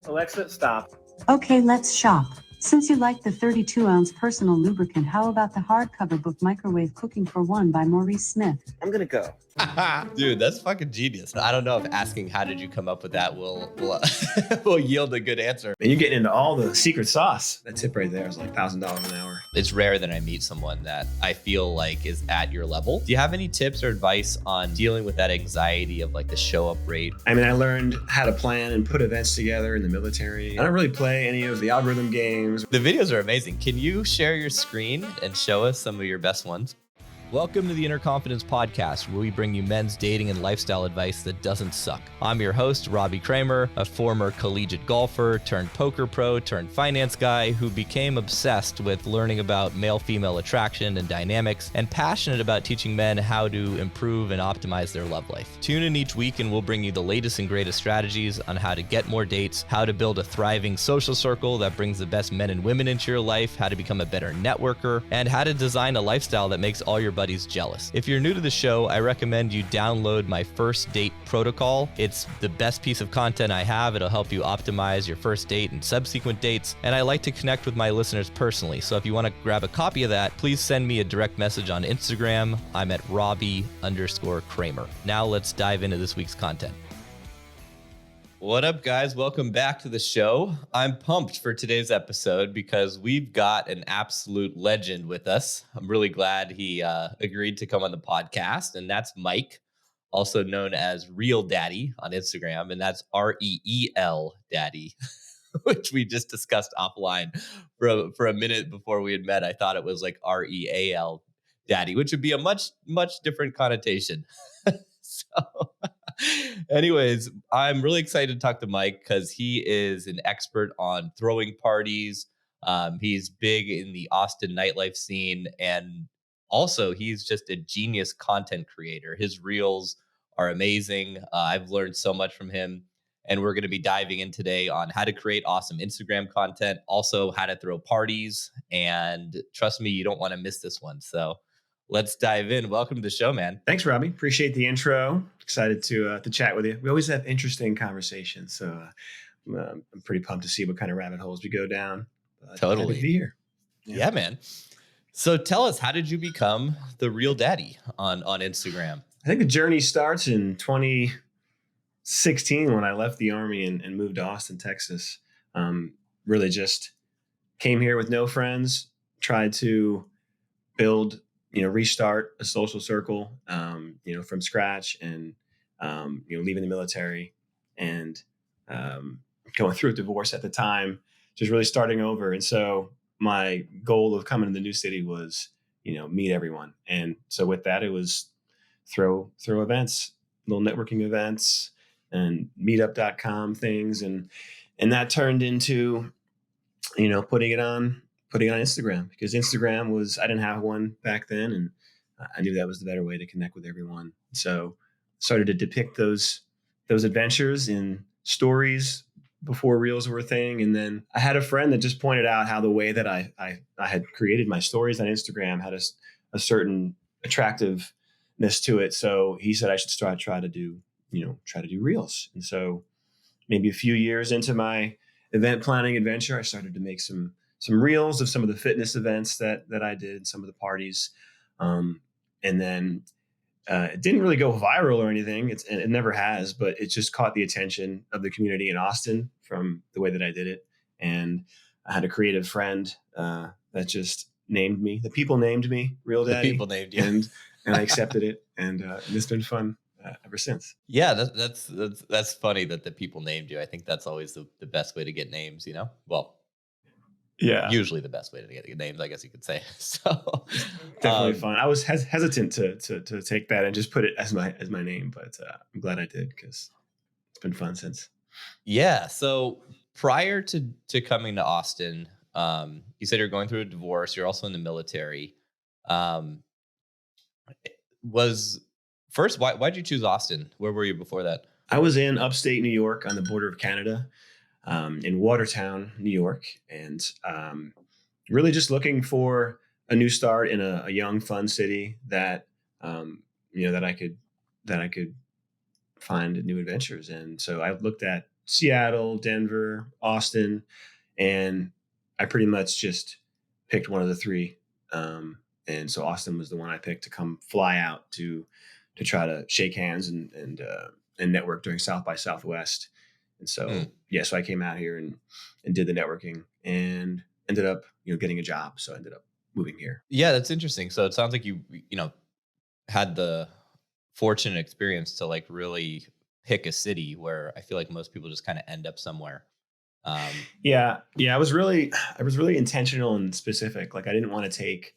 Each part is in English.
Alexa, stop. Okay, let's shop. Since you like the 32-ounce personal lubricant, how about the hardcover book Microwave Cooking for One by Maurice Smith? I'm gonna go. Dude, that's fucking genius. I don't know if asking how did you come up with that will will yield a good answer. And you're getting into all the secret sauce. That tip right there is like $1,000 an hour. It's rare that I meet someone that I feel like is at your level. Do you have any tips or advice on dealing with that anxiety of like the show up rate? I mean, I learned how to plan and put events together in the military. I don't really play any of the algorithm games. The videos are amazing. Can you share your screen and show us some of your best ones? Welcome to the Inner Confidence Podcast, where we bring you men's dating and lifestyle advice that doesn't suck. I'm your host, Robbie Kramer, a former collegiate golfer turned poker pro turned finance guy who became obsessed with learning about male-female attraction and dynamics and passionate about teaching men how to improve and optimize their love life. Tune in each week and we'll bring you the latest and greatest strategies on how to get more dates, how to build a thriving social circle that brings the best men and women into your life, how to become a better networker, and how to design a lifestyle that makes all your buddies jealous. If you're new to the show, I recommend you download my first date protocol. It's the best piece of content I have. It'll help you optimize your first date and subsequent dates. And I like to connect with my listeners personally. So if you want to grab a copy of that, please send me a direct message on Instagram. I'm at Robbie_Kramer. Now let's dive into this week's content. What up, guys? Welcome back to the show. I'm pumped for today's episode because we've got an absolute legend with us. I'm really glad he agreed to come on the podcast, and that's Mike, also known as Real Daddy on Instagram, and that's REEL Daddy, which we just discussed offline for a minute before we had met. I thought it was like REAL Daddy, which would be a much different connotation. So anyways, I'm really excited to talk to Mike because he is an expert on throwing parties. He's big in the Austin nightlife scene. And also he's just a genius content creator. His reels are amazing. I've learned so much from him. And we're going to be diving in today on how to create awesome Instagram content, also how to throw parties. And trust me, you don't want to miss this one. So let's dive in. Welcome to the show, man. Thanks, Robbie. Appreciate the intro. Excited to chat with you. We always have interesting conversations, so I'm pretty pumped to see what kind of rabbit holes we go down. Totally. Happy to be here. Yeah, man. So tell us, how did you become the Real Daddy on Instagram? I think the journey starts in 2016 when I left the Army and moved to Austin, Texas. Really just came here with no friends, tried to build, restart a social circle, from scratch, and, leaving the military and going through a divorce at the time, just really starting over. And so my goal of coming to the new city was, meet everyone. And so with that, it was throw events, little networking events and meetup.com things. And that turned into, putting it on Instagram, because Instagram I didn't have one back then. And I knew that was the better way to connect with everyone. So started to depict those adventures in stories before reels were a thing. And then I had a friend that just pointed out how the way that I had created my stories on Instagram had a certain attractiveness to it. So he said I should try to do reels. And so maybe a few years into my event planning adventure, I started to make some reels of some of the fitness events that I did, some of the parties. And then it didn't really go viral or anything. It never has, but it just caught the attention of the community in Austin from the way that I did it. And I had a creative friend that just named me. The people named me Real Daddy. The people named you. And I accepted it. And it's been fun ever since. Yeah, that's funny that the people named you. I think that's always the best way to get names, Well, yeah, usually the best way to get names, I guess you could say. So definitely fun. I was hesitant to take that and just put it as my name, but I'm glad I did because it's been fun since. Yeah. So prior to coming to Austin, you said you're going through a divorce. You're also in the military. Why'd you choose Austin? Where were you before that? I was in upstate New York on the border of Canada, in Watertown, New York, and really just looking for a new start in a young, fun city that that I could find new adventures. And so I looked at Seattle, Denver, Austin, and I pretty much just picked one of the three. And so Austin was the one I picked to come fly out to try to shake hands and network during South by Southwest. And Hmm. so so I came out here and did the networking and ended up getting a job. So I ended up moving here. Yeah, that's interesting. So it sounds like you know had the fortunate experience to like really pick a city where I feel like most people just kind of end up somewhere. Yeah, I was really intentional and specific. Like I didn't want to take,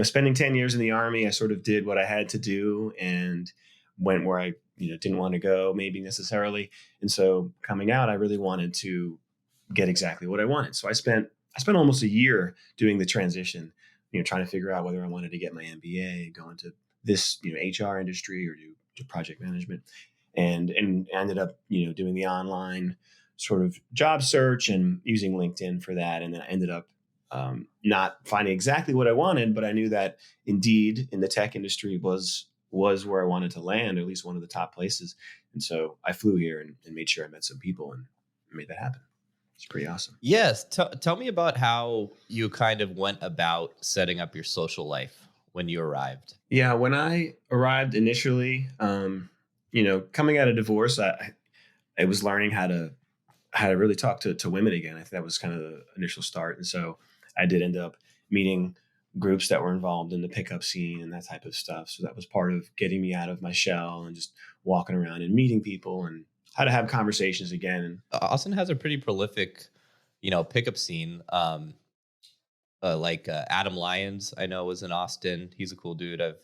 spending 10 years in the army, I sort of did what I had to do and went where I, didn't want to go maybe necessarily. And so coming out, I really wanted to get exactly what I wanted. So I spent almost a year doing the transition, trying to figure out whether I wanted to get my MBA, go into this, HR industry or do project management, and ended up, doing the online sort of job search and using LinkedIn for that. And then I ended up not finding exactly what I wanted, but I knew that Indeed in the tech industry was where I wanted to land, or at least one of the top places. And so I flew here and made sure I met some people and made that happen. It's pretty awesome. Yes, tell me about how you kind of went about setting up your social life when you arrived. Yeah, when I arrived initially, coming out of divorce, I was learning how to really talk to women again. I think that was kind of the initial start. And so I did end up meeting groups that were involved in the pickup scene and that type of stuff. So that was part of getting me out of my shell and just walking around and meeting people and how to have conversations again. And Austin has a pretty prolific, pickup scene. Adam Lyons, I know, was in Austin. He's a cool dude. I've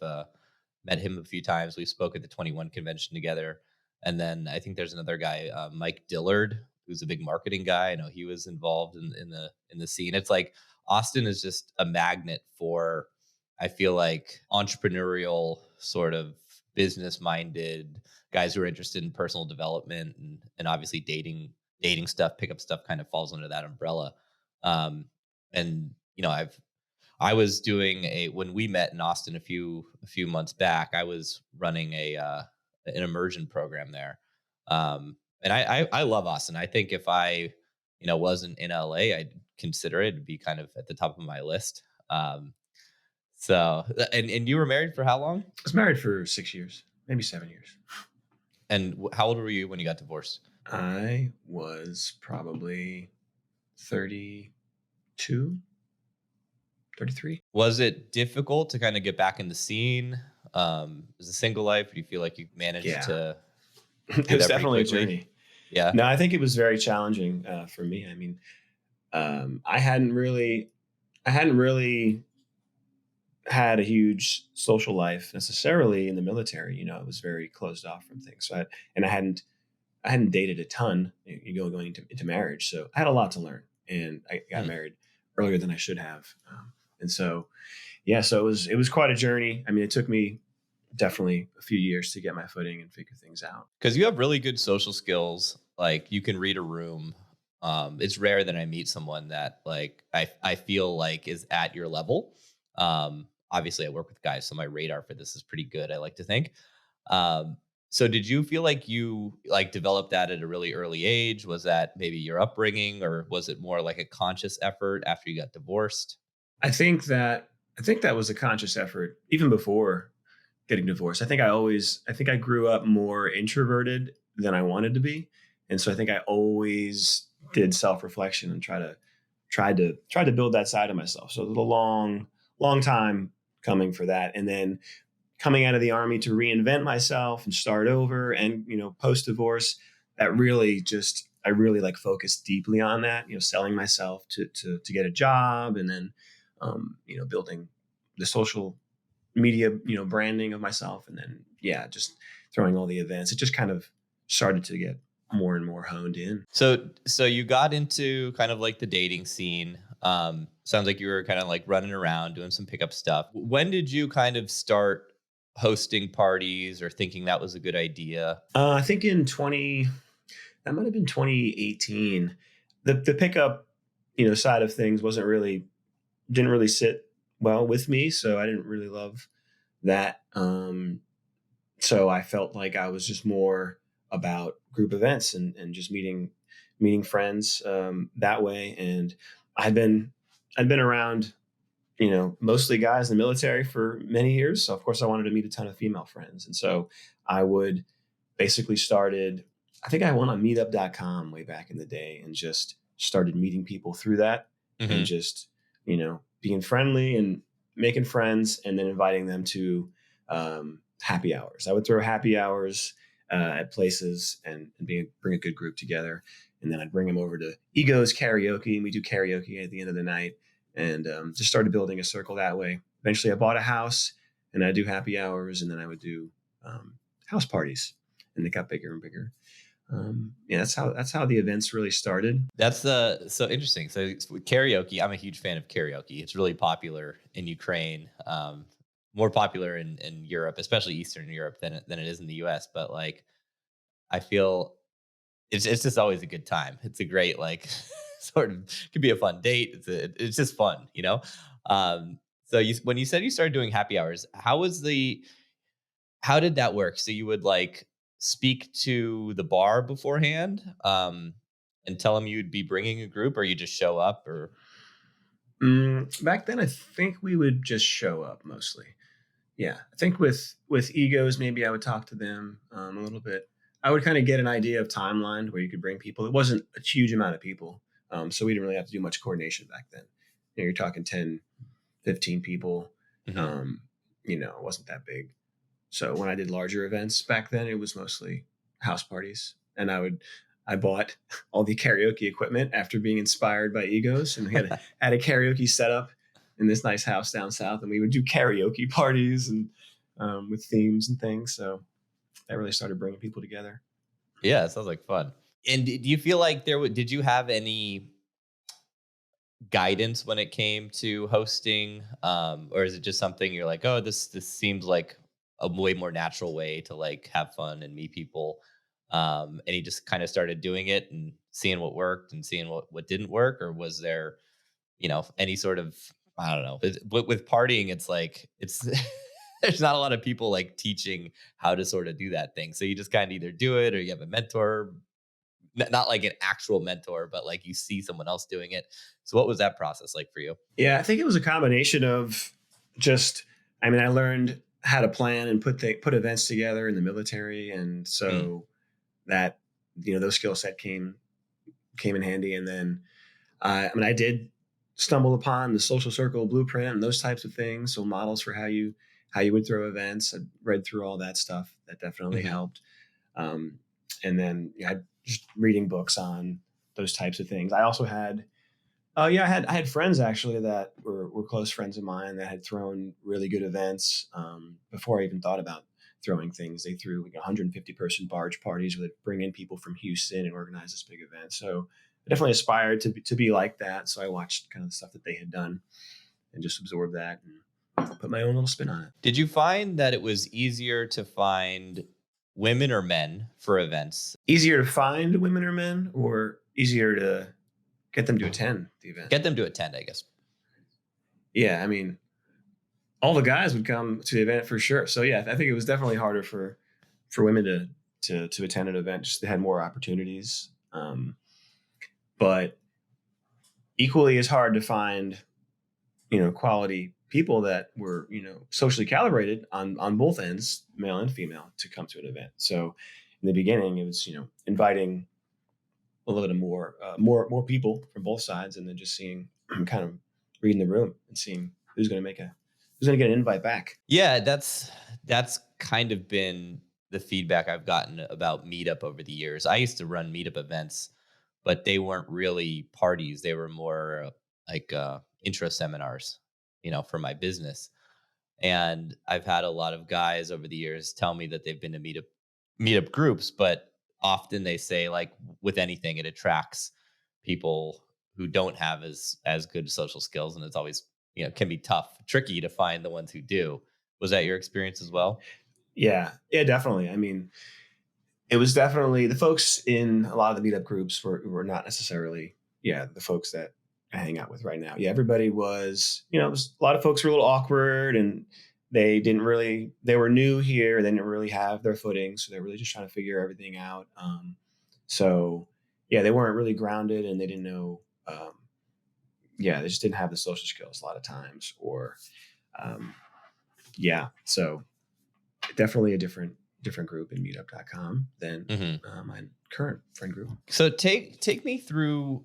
met him a few times. We spoke at the 21 convention together. And then I think there's another guy, Mike Dillard, who's a big marketing guy. I know he was involved in the scene. It's like Austin is just a magnet for, I feel like, entrepreneurial sort of business minded guys who are interested in personal development and obviously dating stuff, pickup stuff kind of falls under that umbrella. Um, and I was doing a when we met in Austin a few months back. I was running an immersion program there, and I love Austin. I think if I wasn't in LA, I'd consider it to be kind of at the top of my list. And you were married for how long? I was married for 6 years, maybe 7 years. And how old were you when you got divorced? I was probably 32, 33. Was it difficult to kind of get back in the scene? Was a single life? Do you feel like you managed Yeah, to it do was that pretty definitely a quickly? journey. Yeah. No, I think it was very challenging for me. I mean, I hadn't really had a huge social life necessarily in the military. I was very closed off from things. And I hadn't dated a ton. Going into marriage, so I had a lot to learn. And I got Hmm. married earlier than I should have. And so so it was quite a journey. I mean, it took me definitely a few years to get my footing and figure things out. Because you have really good social skills. Like you can read a room. It's rare that I meet someone that like I feel like is at your level. Obviously, I work with guys, so my radar for this is pretty good. I like to think. Um, so, did you feel like you like developed that at a really early age? Was that maybe your upbringing, or was it more like a conscious effort after you got divorced? I think that was a conscious effort even before getting divorced. I think I grew up more introverted than I wanted to be. And so I think I always did self-reflection and tried to build that side of myself. So it was a long time coming for that. And then coming out of the army to reinvent myself and start over and post divorce, that really just I really like focused deeply on that, selling myself to get a job, and then building the social media, branding of myself, and then just throwing all the events. It just kind of started to get more and more honed in. So you got into kind of like the dating scene. Sounds like you were kind of like running around doing some pickup stuff. When did you kind of start hosting parties or thinking that was a good idea? I think that might have been 2018. The pickup, side of things didn't really sit well with me, so I didn't really love that. So I felt like I was just more about group events and just meeting meeting friends that way. And I'd been around, mostly guys in the military for many years. So of course I wanted to meet a ton of female friends. And so I would basically started, I think I went on meetup.com way back in the day and just started meeting people through that and Hmm. just, being friendly and making friends and then inviting them to happy hours. I would throw happy hours at places and bring a good group together. And then I'd bring them over to Ego's karaoke, and we do karaoke at the end of the night, and just started building a circle that way. Eventually I bought a house and I do happy hours, and then I would do house parties, and they got bigger and bigger. Yeah, that's how the events really started. That's so interesting. So karaoke, I'm a huge fan of karaoke. It's really popular in Ukraine, more popular in Europe, especially Eastern Europe than it is in the US. But like, I feel it's just always a good time. It's a great like sort of could be a fun date. It's just fun, you know. So when you said you started doing happy hours, how did that work? So you would like speak to the bar beforehand, and tell them you'd be bringing a group, or you just show up, or Back then, I think we would just show up mostly. Yeah, I think with egos, maybe I would talk to them a little bit. I would kind of get an idea of timeline where you could bring people. It wasn't a huge amount of people, so we didn't really have to do much coordination back then. You're talking 10, 15 people. Mhm. Um, it wasn't that big. So when I did larger events back then, it was mostly house parties, and I bought all the karaoke equipment after being inspired by egos, and we had a karaoke setup in this nice house down south, and we would do karaoke parties and with themes and things. So that really started bringing people together. Yeah, it sounds like fun. And do you feel like did you have any guidance when it came to hosting, or is it just something you're like, oh, this seems like a way more natural way to like have fun and meet people, and you just kind of started doing it and seeing what worked and seeing what didn't work, or was there any sort of, I don't know, with partying, it's like it's there's not a lot of people like teaching how to sort of do that thing, so you just kind of either do it or you have a mentor. Not like an actual mentor, but like you see someone else doing it. So what was that process like for you? Yeah, I think it was a combination of just, I mean, I learned how to plan and put events together in the military, and Mm. so that those skill set came in handy. And then I did stumble upon the social circle blueprint and those types of things, so models for how you would throw events. I read through all that stuff. That definitely Hmm. helped. Um, and then I just reading books on those types of things. I also had yeah, I had friends actually that were close friends of mine that had thrown really good events before I even thought about throwing things. They threw like 150-person barge parties where they bring in people from Houston and organize this big event. So I definitely aspired to be like that. So I watched kind of the stuff that they had done and just absorbed that and put my own little spin on it. Did you find that it was easier to find women or men for events? Easier to find women or men, or easier to get them to attend the event? Get them to attend, I guess. Yeah, I mean, all the guys would come to the event for sure. So yeah, I think it was definitely harder for women to attend an event. Just they had more opportunities, but equally as hard to find quality people that were socially calibrated on both ends, male and female, to come to an event. So in the beginning, it was inviting a little bit more people from both sides, and then just seeing kind of reading the room and seeing who's going to get an invite back. Yeah, that's kind of been the feedback I've gotten about Meetup over the years. I used to run Meetup events, but they weren't really parties. They were more like intro seminars, for my business. And I've had a lot of guys over the years tell me that they've been to meetup groups, but often they say like with anything, it attracts people who don't have as good social skills, and it's always can be tricky to find the ones who do. Was that your experience as well? Yeah, definitely. I mean, it was definitely the folks in a lot of the meetup groups were not necessarily, the folks that I hang out with right now. Yeah, everybody was, it was, a lot of folks were a little awkward, and they were new here. They didn't really have their footing. So they're really just trying to figure everything out. So yeah, they weren't really grounded and they didn't know, yeah, they just didn't have the social skills a lot of times, or, um, yeah. So definitely a different group in meetup.com than Hmm. my current friend group. So take me through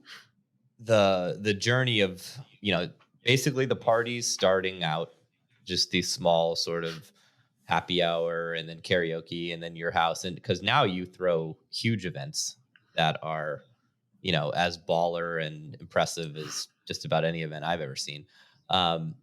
the journey of, basically the parties starting out just these small sort of happy hour and then karaoke and then your house, and because now you throw huge events that are, as baller and impressive as just about any event I've ever seen. um,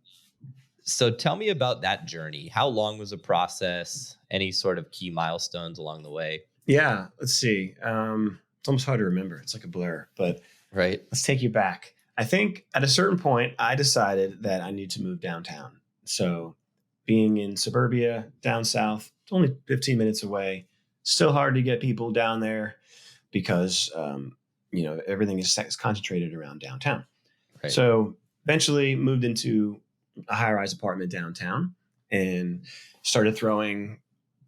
so tell me about that journey. How long was the process? Any sort of key milestones along the way? Yeah, let's see. It's almost hard to remember. It's like a blur, but Right. let's take you back. I think at a certain point, I decided that I need to move downtown. So, being in suburbia down south, it's only 15 minutes away. Still hard to get people down there because everything is concentrated around downtown. Right. So eventually moved into a high-rise apartment downtown and started throwing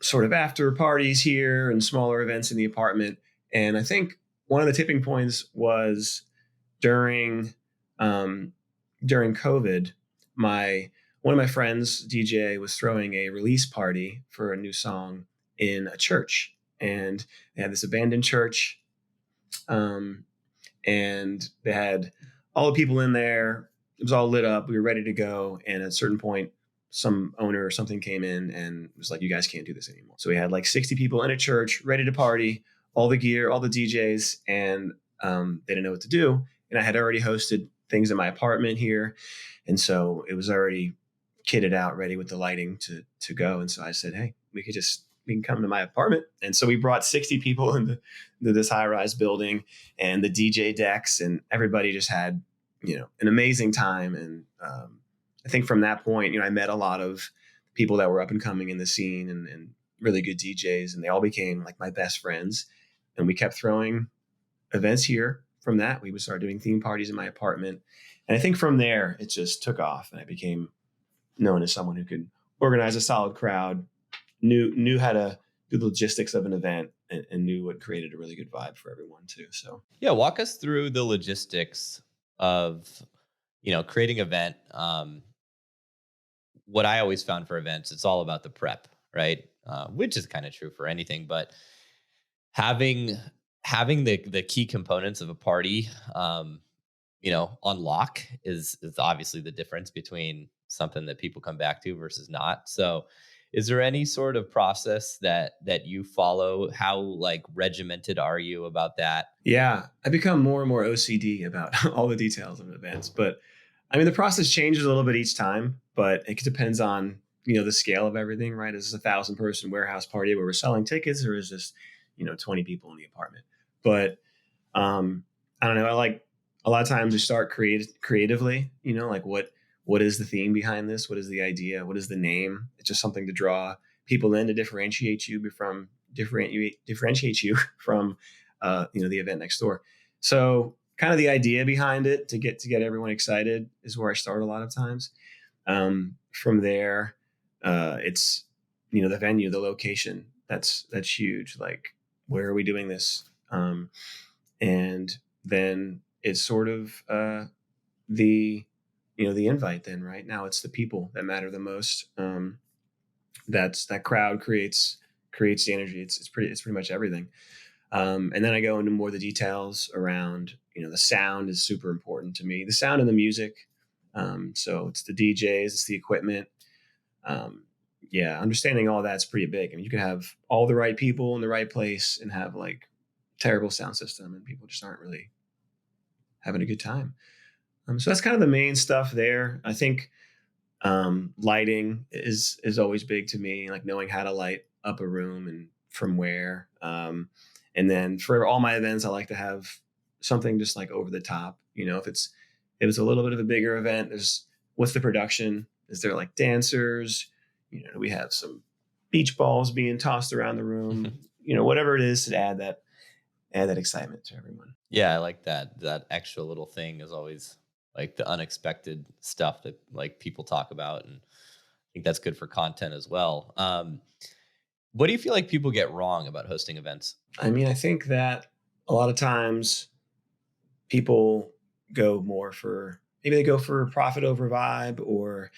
sort of after parties here and smaller events in the apartment. And I think one of the tipping points was during um, during COVID. My One of my friends, DJ, was throwing a release party for a new song in a church, and they had this abandoned church. Um, and they had all the people in there. It was all lit up. We were ready to go. And at a certain point, some owner or something came in and was like, "You guys can't do this anymore." So we had like 60 people in a church ready to party, all the gear, all the DJs, and they didn't know what to do. And I had already hosted things in my apartment here. And so it was already kitted out, ready with the lighting to go. And so I said, "Hey, we can come to my apartment." And so we brought 60 people into this high rise building and the DJ decks, and everybody just had, an amazing time. And I think from that point, I met a lot of people that were up and coming in the scene, and really good DJs, and they all became like my best friends. And we kept throwing events here. From that, we would start doing theme parties in my apartment. And I think from there, it just took off, and I became known as someone who could organize a solid crowd, knew how to do the logistics of an event, and knew what created a really good vibe for everyone too. So Yeah, walk us through the logistics of, creating event. What I always found for events, it's all about the prep, right? Which is kind of true for anything, but having having the key components of a party, on lock is obviously the difference between something that people come back to versus not. So, is there any sort of process that you follow? How like regimented are you about that? yeah, I become more and more OCD about all the details of events. But I mean, the process changes a little bit each time, but it depends on the scale of everything, right? Is this 1,000-person warehouse party where we're selling tickets, or is this 20 people in the apartment? But I don't know. I like a lot of times we start creatively. Like what is the theme behind this? What is the idea? What is the name? It's just something to draw people in to differentiate you from the event next door. So kind of the idea behind it to get everyone excited is where I start a lot of times. From there, it's the venue, the location. That's huge. Like, where are we doing this? And then it's sort of the invite. Then right now it's the people that matter the most. That crowd creates the energy. It's pretty much everything. And then I go into more the details around, the sound is super important to me. The sound and the music. So it's the DJs, it's the equipment. Um, yeah, understanding all that's pretty big. I mean, you can have all the right people in the right place and have like terrible sound system, and people just aren't really having a good time. So that's kind of the main stuff there. I think lighting is always big to me, like knowing how to light up a room and from where. And then for all my events, I like to have something just like over the top. If it's a little bit of a bigger event, there's what's the production? Is there like dancers? Do we have some beach balls being tossed around the room? Whatever it is to add that excitement to everyone. Yeah, I like that. That extra little thing is always like the unexpected stuff that like people talk about, and I think that's good for content as well. What do you feel like people get wrong about hosting events? I mean, I think that a lot of times people go more for, maybe they go for profit over vibe, or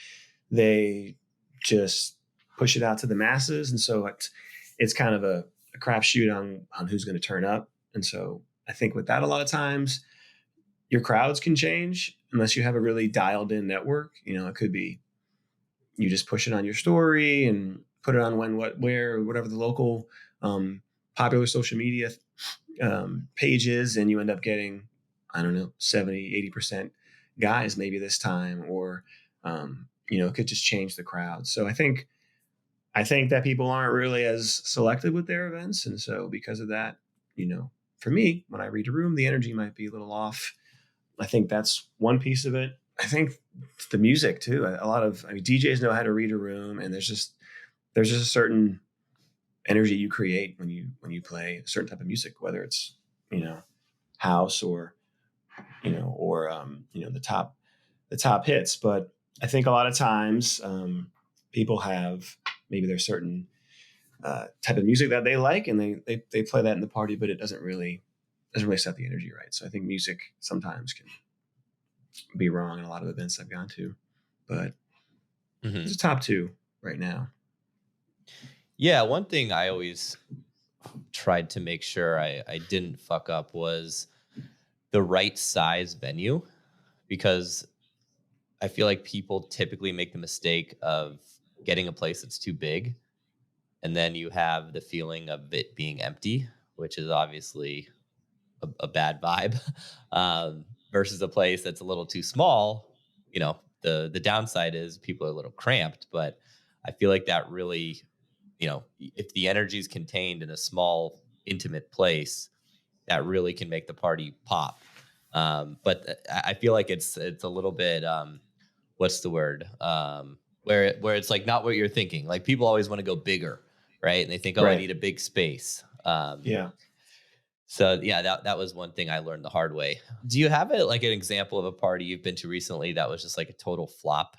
they just push it out to the masses. And so it's kind of a crapshoot on who's going to turn up. And so I think with that, a lot of times your crowds can change unless you have a really dialed in network. It could be you just push it on your story and put it on when, what, where, whatever the local popular social media pages, and you end up getting, I don't know, 70-80% guys maybe this time, or it could just change the crowd. So I think that people aren't really as selective with their events, and so because of that, for me, when I read a room, the energy might be a little off. I think that's one piece of it. I think the music too. DJs know how to read a room, and there's just a certain energy you create when you play a certain type of music, whether it's house or the top hits. But I think a lot of times people have maybe their certain type of music that they like, and they play that in the party, but it doesn't really set the energy right. So I think music sometimes can be wrong in a lot of events I've gone to, but it's a top two right now. Yeah, one thing I always tried to make sure I didn't fuck up was the right size venue, because I feel like people typically make the mistake of getting a place that's too big, and then you have the feeling of it being empty, which is obviously a bad vibe, versus a place that's a little too small. The downside is people are a little cramped, but I feel like that really, if the energy is contained in a small, intimate place, that really can make the party pop. But I feel like it's a little bit, what's the word? Where it's like not what you're thinking. Like people always want to go bigger, right? And they think, oh, I Right. need a big space. Yeah. So yeah, that was one thing I learned the hard way. Do you have like an example of a party you've been to recently that was just like a total flop?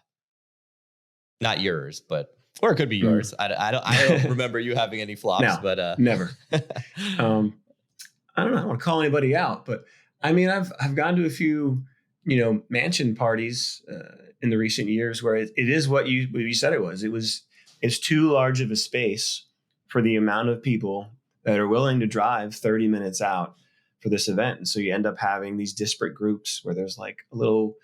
Not yours, or it could be yours. I don't remember you having any flops, No, but never. I don't know. I don't want to call anybody out, but I mean, I've gone to a few, mansion parties in the recent years where it is what you said it was. It's too large of a space for the amount of people that are willing to drive 30 minutes out for this event. And so you end up having these disparate groups where there's like a little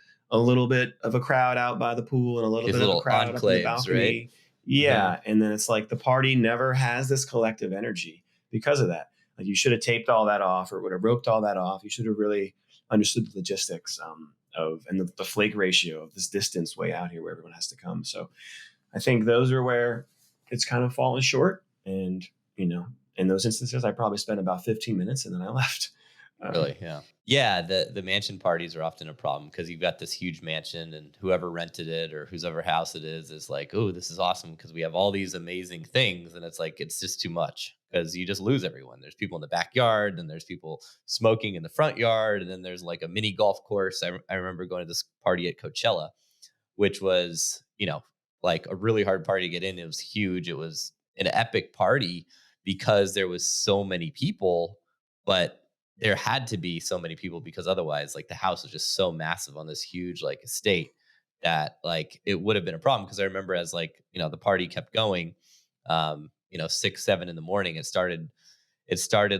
bit of a crowd out by the pool and a little These bit of a little crowd up in the enclaves, balcony. right? Yeah. And then it's like the party never has this collective energy because of that. Like you should have taped all that off, or would have roped all that off. You should have really understood the logistics and the flake ratio of this distance way out here where everyone has to come. So I think those are where it's kind of fallen short. And, in those instances, I probably spent about 15 minutes and then I left. Really? Yeah. Yeah. The mansion parties are often a problem because you've got this huge mansion, and whoever rented it or whoever house it is like, oh, this is awesome because we have all these amazing things. And it's like, it's just too much because you just lose everyone. There's people in the backyard, and there's people smoking in the front yard. And then there's like a mini golf course. I remember going to this party at Coachella, which was, like a really hard party to get in. It was huge. It was an epic party because there was so many people, but there had to be so many people because otherwise, like, the house was just so massive on this huge like estate that like it would have been a problem. Because I remember as like, the party kept going, 6, 7 in the morning, it started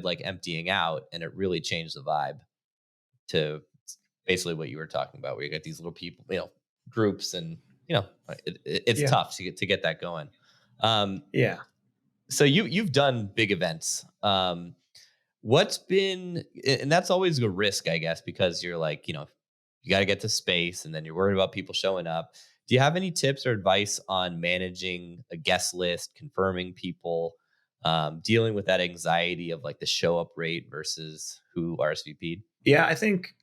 like emptying out, and it really changed the vibe to basically what you were talking about, where you got these little people, groups, and it's Yeah. tough to get that going. Yeah. So you've done big events. What's been, and that's always a risk, I guess, because you're like, you got to get to space, and then you're worried about people showing up. Do you have any tips or advice on managing a guest list, confirming people, dealing with that anxiety of like the show up rate versus who RSVP'd? Yeah. I think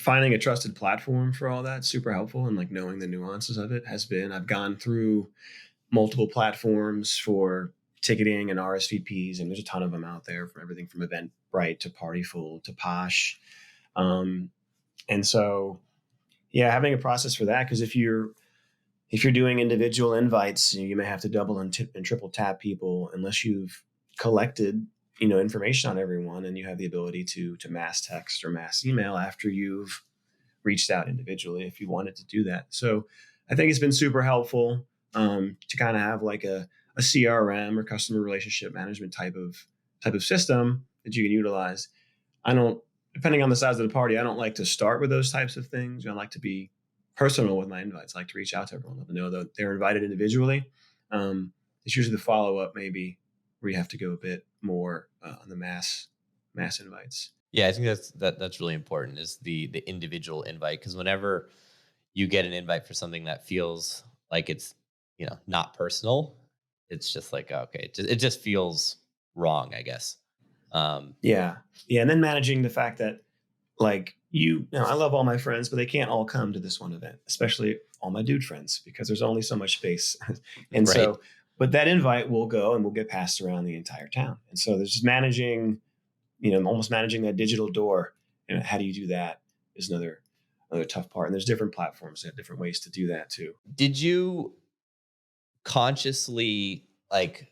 finding a trusted platform for all that super helpful, and like knowing the nuances of it I've gone through multiple platforms for ticketing and RSVPs, and there's a ton of them out there, from everything from Eventbrite to Partyful to Posh. And so, yeah, having a process for that, because if you're doing individual invites, you may have to double and triple tap people unless you've collected information on everyone, and you have the ability to mass text or mass email after you've reached out individually if you wanted to do that. So I think it's been super helpful to kind of have like a CRM or customer relationship management type of system that you can utilize. I don't, depending on the size of the party, I don't like to start with those types of things. I like to be personal with my invites. I like to reach out to everyone, let them know that they're invited individually. It's usually the follow up, maybe, where you have to go a bit more on the mass invites. Yeah, I think that's really important, is the individual invite, because whenever you get an invite for something that feels like it's not personal, it's just like, okay, it just feels wrong, I guess. Yeah, and then managing the fact that, like, I love all my friends, but they can't all come to this one event, especially all my dude friends, because there's only so much space. And Right. so, but that invite will go and will get passed around the entire town. And so there's just managing, almost managing that digital door. And how do you do that is another tough part. And there's different platforms that have different ways to do that too. Did you consciously like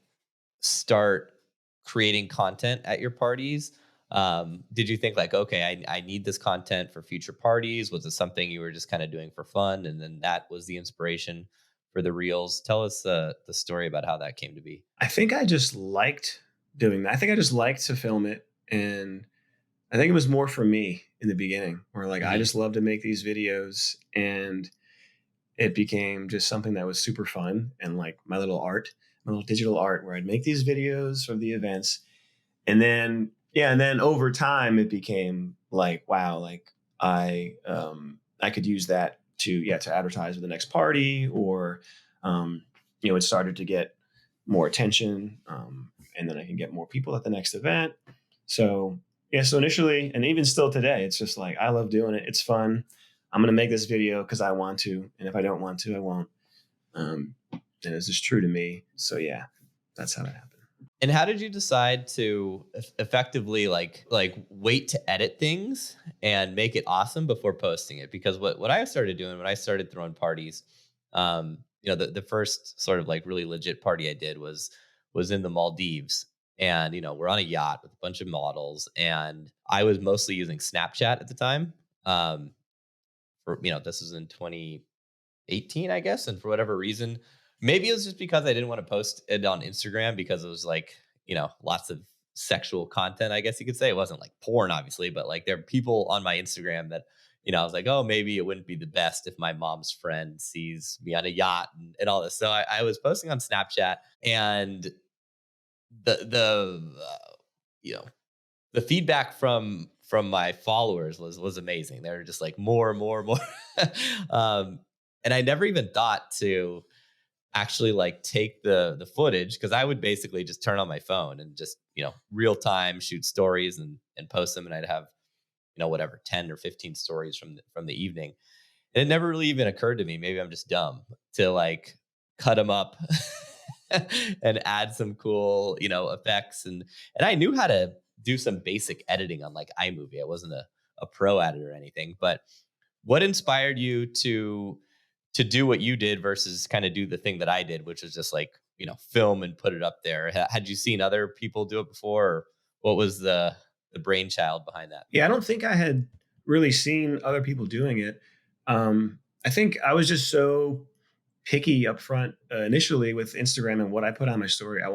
start creating content at your parties? Did you think like, okay, I need this content for future parties? Was it something you were just kind of doing for fun, and then that was the inspiration for the reels? Tell us the story about how that came to be. I think I just liked doing that. I think I just liked to film it. And I think it was more for me in the beginning, where like I Mhm. just love to make these videos, and it became just something that was super fun, and like my little digital art, where I'd make these videos of the events. And then over time it became like, wow, like I could use that to advertise with the next party, or it started to get more attention, and then I can get more people at the next event. So yeah, so initially, and even still today, it's just like I love doing it. It's fun. I'm gonna make this video because I want to, and if I don't want to, I won't. And it's just true to me. So yeah, that's how it happened. And how did you decide to effectively like wait to edit things and make it awesome before posting it? Because what I started doing when I started throwing parties, the first sort of like really legit party I did was in the Maldives. And we're on a yacht with a bunch of models, and I was mostly using Snapchat at the time. For this was in 2018, I guess. And for whatever reason, maybe it was just because I didn't want to post it on Instagram, because it was like, lots of sexual content, I guess you could say. It wasn't like porn, obviously, but like there are people on my Instagram that, I was like, oh, maybe it wouldn't be the best if my mom's friend sees me on a yacht and all this. So I was posting on Snapchat, and you know, the feedback from my followers was amazing. They were just like, more and more and more. um, and I never even thought to actually like take the footage, because I would basically just turn on my phone and just real time shoot stories and post them, and I'd have whatever 10 or 15 stories from the evening. And it never really even occurred to me, maybe I'm just dumb, to like cut them up and add some cool effects, and I knew how to do some basic editing on like iMovie. I wasn't a pro at it or anything. But what inspired you to do what you did versus kind of do the thing that I did, which was just like, film and put it up there? Had you seen other people do it before, or what was the brainchild behind that? Yeah, I don't think I had really seen other people doing it. I think I was just so picky up front initially with Instagram and what I put on my story. I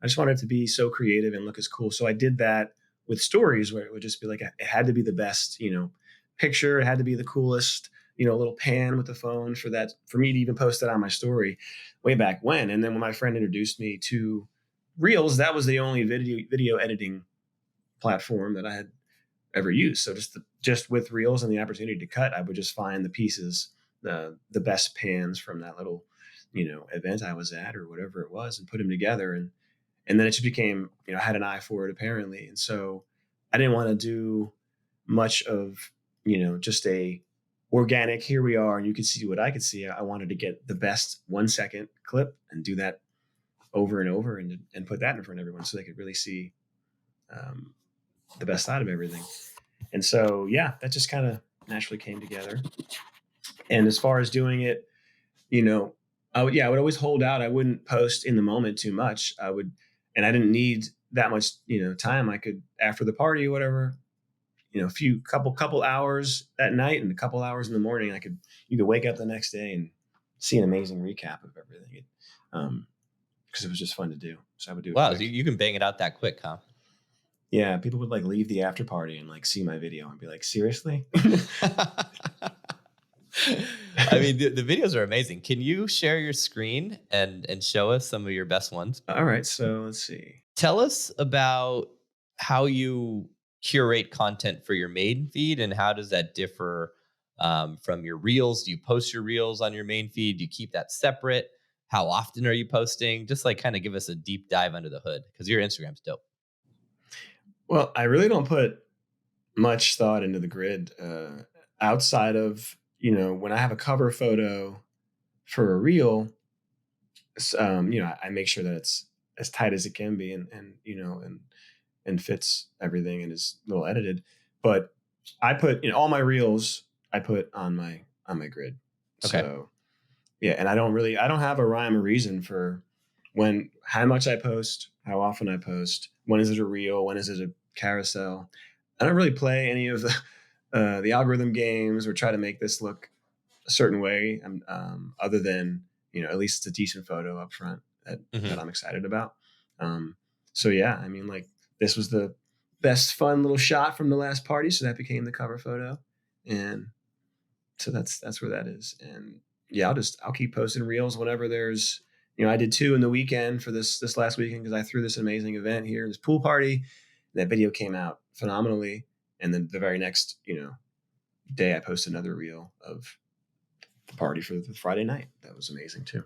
just wanted it to be so creative and look as cool. So I did that with stories, where it would just be like, it had to be the best, picture. It had to be the coolest, little pan with the phone for me to even post it on my story way back when. And then when my friend introduced me to Reels, that was the only video editing platform that I had ever used. So just with Reels and the opportunity to cut, I would just find the pieces, the best pans from that little, event I was at or whatever it was, and put them together. And then it just became, I had an eye for it apparently. And so I didn't want to do much of, just a organic, here we are, and you can see what I could see. I wanted to get the best 1 second clip and do that over and over, and put that in front of everyone so they could really see um, the best side of everything. And so, yeah, that just kind of naturally came together. And as far as doing it, I would always hold out. I wouldn't post in the moment too much. And I didn't need that much, time, I could, after the party or whatever, a few couple hours at night and a couple hours in the morning, you could wake up the next day and see an amazing recap of everything. Because it was just fun to do. So I would do it Wow, quick. so you can bang it out that quick, huh? Yeah, people would like leave the after party and like see my video and be like, seriously? I mean, the videos are amazing. Can you share your screen and show us some of your best ones? All right, so let's see. Tell us about how you curate content for your main feed, and how does that differ from your reels? Do you post your reels on your main feed? Do you keep that separate? How often are you posting? Just like kind of give us a deep dive under the hood, because your Instagram's dope. Well, I really don't put much thought into the grid outside of, when I have a cover photo for a reel, I make sure that it's as tight as it can be and fits everything and is a little edited. But I put, all my reels I put on my grid. Okay. So yeah, and I don't have a rhyme or reason for how much I post, how often I post, when is it a reel, when is it a carousel. I don't really play any of the algorithm games or try to make this look a certain way. Other than, at least it's a decent photo up front that I'm excited about. So yeah, I mean, like, this was the best fun little shot from the last party, so that became the cover photo, and so that's where that is. And yeah, I'll keep posting reels whenever there's, I did 2 in the weekend for this last weekend because I threw this amazing event here, this pool party. That video came out phenomenally, and then the very next day I posted another reel of the party for the Friday night. That was amazing too.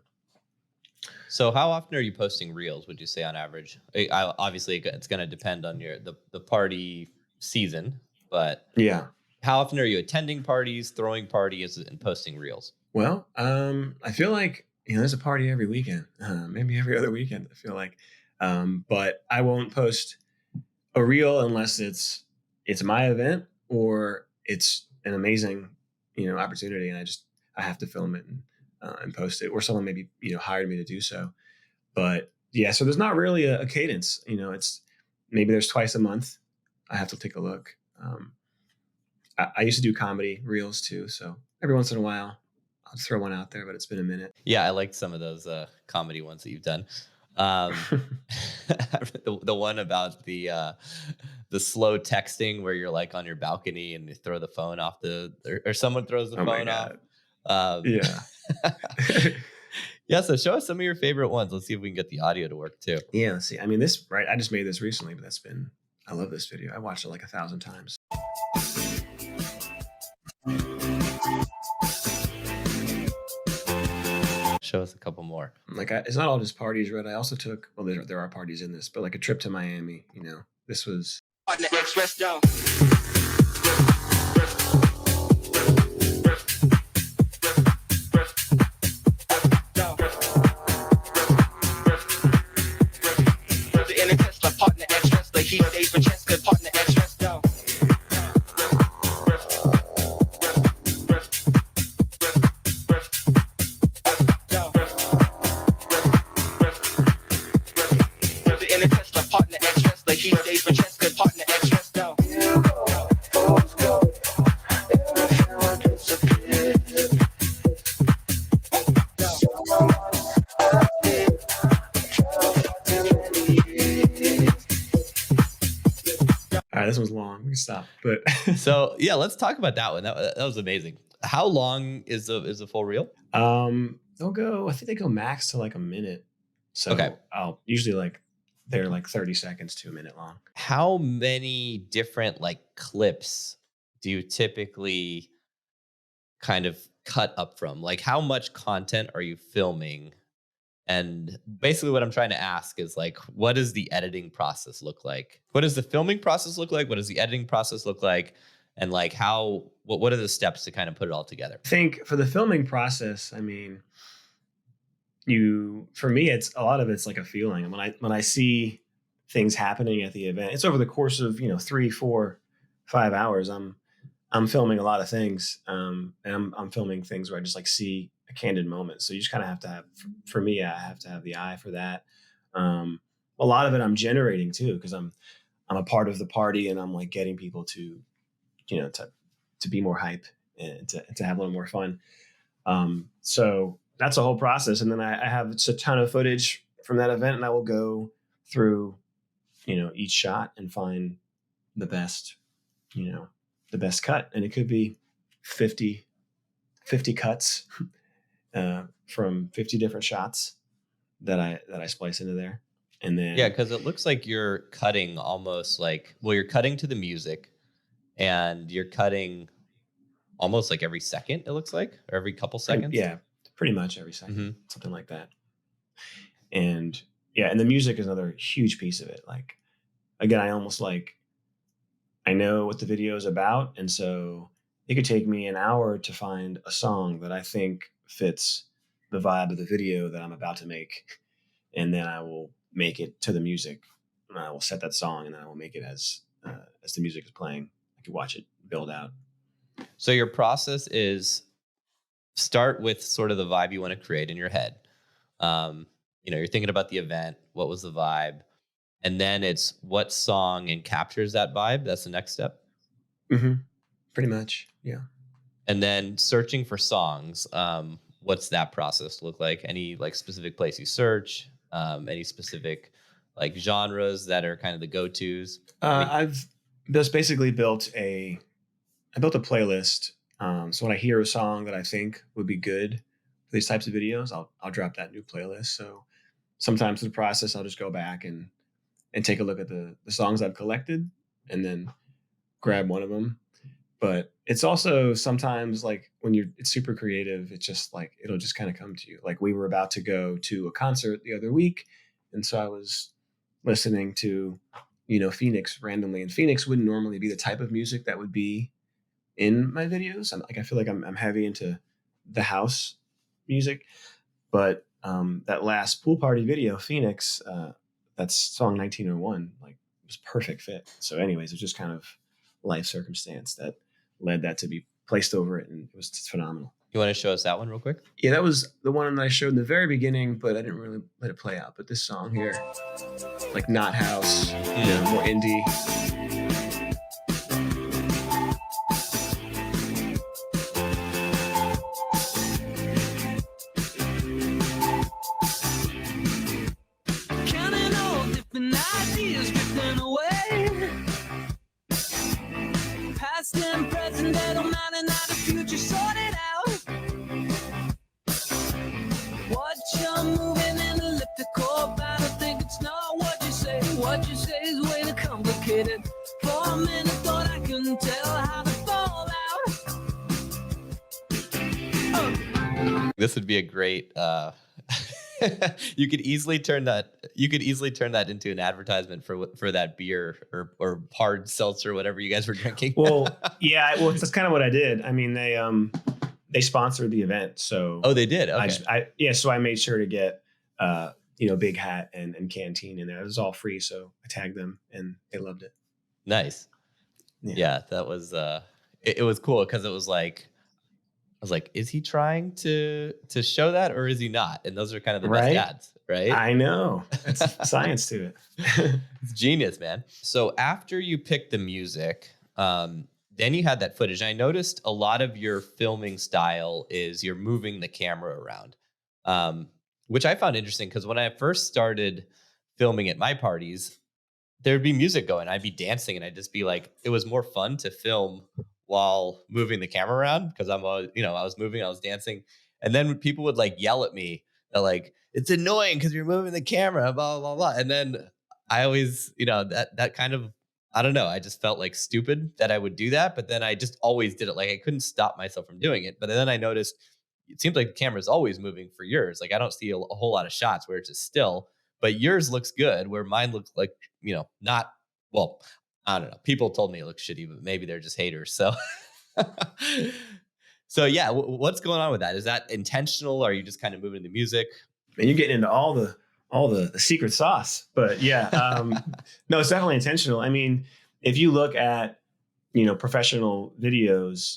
So how often are you posting reels, would you say, on average? Obviously, it's going to depend on the party season, but Yeah. how often are you attending parties, throwing parties, and posting reels? Well, I feel like, there's a party every weekend, maybe every other weekend, I feel like. But I won't post a reel unless it's my event or it's an amazing, opportunity, and I have to film it and post it, or someone maybe, hired me to do so. But yeah, so there's not really a cadence, it's maybe there's twice a month. I have to take a look. I used to do comedy reels too. So every once in a while I'll throw one out there, but it's been a minute. Yeah, I like some of those comedy ones that you've done. The one about the slow texting where you're like on your balcony and you throw the phone off or someone throws the phone off. Yeah. Yeah. So show us some of your favorite ones. Let's see if we can get the audio to work too. Yeah. Let's see. I mean, I just made this recently, but I love this video. I watched it like 1,000 times. Show us a couple more. Like, it's not all just parties, right? I also took, well, there are parties in this, but like a trip to Miami, this was. This one's long. We can stop. But so yeah, let's talk about that one. That was amazing. How long is the full reel? They'll go. I think they go max to like a minute. So okay. I'll usually they're like 30 seconds to a minute long. How many different like clips do you typically kind of cut up from? Like, how much content are you filming? And basically what I'm trying to ask is, like, what does the editing process look like? What does the filming process look like? What does the editing process look like? And like, what are the steps to kind of put it all together? I think for the filming process, I mean, for me, it's a lot of it's like a feeling. And when I see things happening at the event, it's over the course of, 3, 4, 5 hours. I'm filming a lot of things. And I'm filming things where I just like see a candid moment. So you just kind of have to have, for me, I have to have the eye for that. a lot of it I'm generating too, because I'm a part of the party, and I'm like getting people to, to be more hype and to have a little more fun. So that's a whole process. And then I have a ton of footage from that event, and I will go through, each shot and find the best, the best cut. And it could be 50 cuts from 50 different shots that I splice into there. And then, Yeah, because it looks like you're cutting almost like, well, you're cutting to the music, and you're cutting almost like every second, it looks like, or every couple seconds. Yeah, pretty much every second, Mm-hmm. something like that. And yeah, and the music is another huge piece of it. Like, again, I know what the video is about. And so it could take me an hour to find a song that I think fits the vibe of the video that I'm about to make. And then I will make it to the music, and I will set that song, and then I will make it as the music is playing. I can watch it build out. So your process is start with sort of the vibe you want to create in your head. You're thinking about the event. What was the vibe? And then it's what song captures that vibe. That's the next step. Mm-hmm. Pretty much. Yeah. And then searching for songs. What's that process look like? Any like specific place you search? Any specific like genres that are kind of the go-tos? I've just basically built a playlist. So when I hear a song that I think would be good for these types of videos, I'll drop that new playlist. So sometimes in the process, I'll just go back and take a look at the songs I've collected, and then grab one of them. But it's also sometimes like when it's super creative, it's just like, it'll just kind of come to you. Like, we were about to go to a concert the other week, and so I was listening to, Phoenix randomly, and Phoenix wouldn't normally be the type of music that would be in my videos. I feel like I'm heavy into the house music, but that last pool party video, Phoenix, that's song 1901, like, was perfect fit. So anyways, it was just kind of life circumstance that led that to be placed over it, and it was phenomenal. You want to show us that one real quick? Yeah, that was the one that I showed in the very beginning, but I didn't really let it play out. But this song here, like, not house, more indie. This would be a great you could easily turn that into an advertisement for that beer or hard seltzer, whatever you guys were drinking. Well, yeah, that's kind of what I did. I mean, they sponsored the event, so they did. Okay. So I made sure to get Big Hat and Canteen in there. It was all free, so I tagged them, and they loved it. Nice. Yeah, that was it was cool, because it was like, I was like, is he trying to show that, or is he not? And those are kind of the best ads, right? I know. It's science to it. It's genius, man. So after you picked the music, then you had that footage. I noticed a lot of your filming style is you're moving the camera around, which I found interesting, because when I first started filming at my parties, there'd be music going. I'd be dancing, and I'd just be like, it was more fun to film while moving the camera around, because I was moving, I was dancing. And then people would like yell at me that like, it's annoying because you're moving the camera, blah, blah, blah. And then I always, that kind of, I don't know, I just felt like stupid that I would do that. But then I just always did it. Like, I couldn't stop myself from doing it. But then I noticed it seems like the camera is always moving for yours. Like, I don't see a whole lot of shots where it's just still, but yours looks good, where mine looks like, not, well, I don't know. People told me it looks shitty, but maybe they're just haters. So, yeah, what's going on with that? Is that intentional? Or are you just kind of moving the music? And you're getting into all the secret sauce, but yeah, no, it's definitely intentional. I mean, if you look at, professional videos,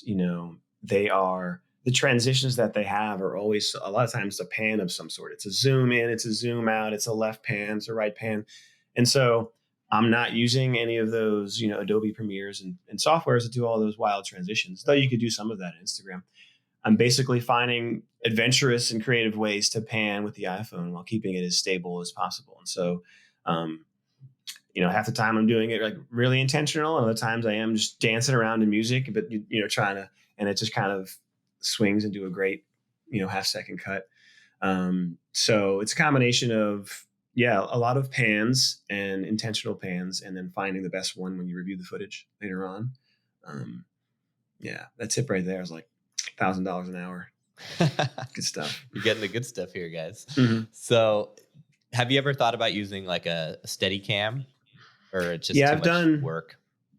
the transitions that they have are always a lot of times a pan of some sort. It's a zoom in, it's a zoom out, it's a left pan, it's a right pan. And so I'm not using any of those, Adobe Premieres and softwares that do all those wild transitions, though you could do some of that in Instagram. I'm basically finding adventurous and creative ways to pan with the iPhone while keeping it as stable as possible. And so, half the time I'm doing it like really intentional, and other times I am just dancing around to music, but trying to, and it just kind of swings into a great, half-second cut. So it's a combination of a lot of pans and intentional pans, and then finding the best one when you review the footage later on. That tip right there is like $1,000 an hour. Good stuff. You're getting the good stuff here, guys. Mm-hmm. So have you ever thought about using like a steady cam, or it's just too I've much done work?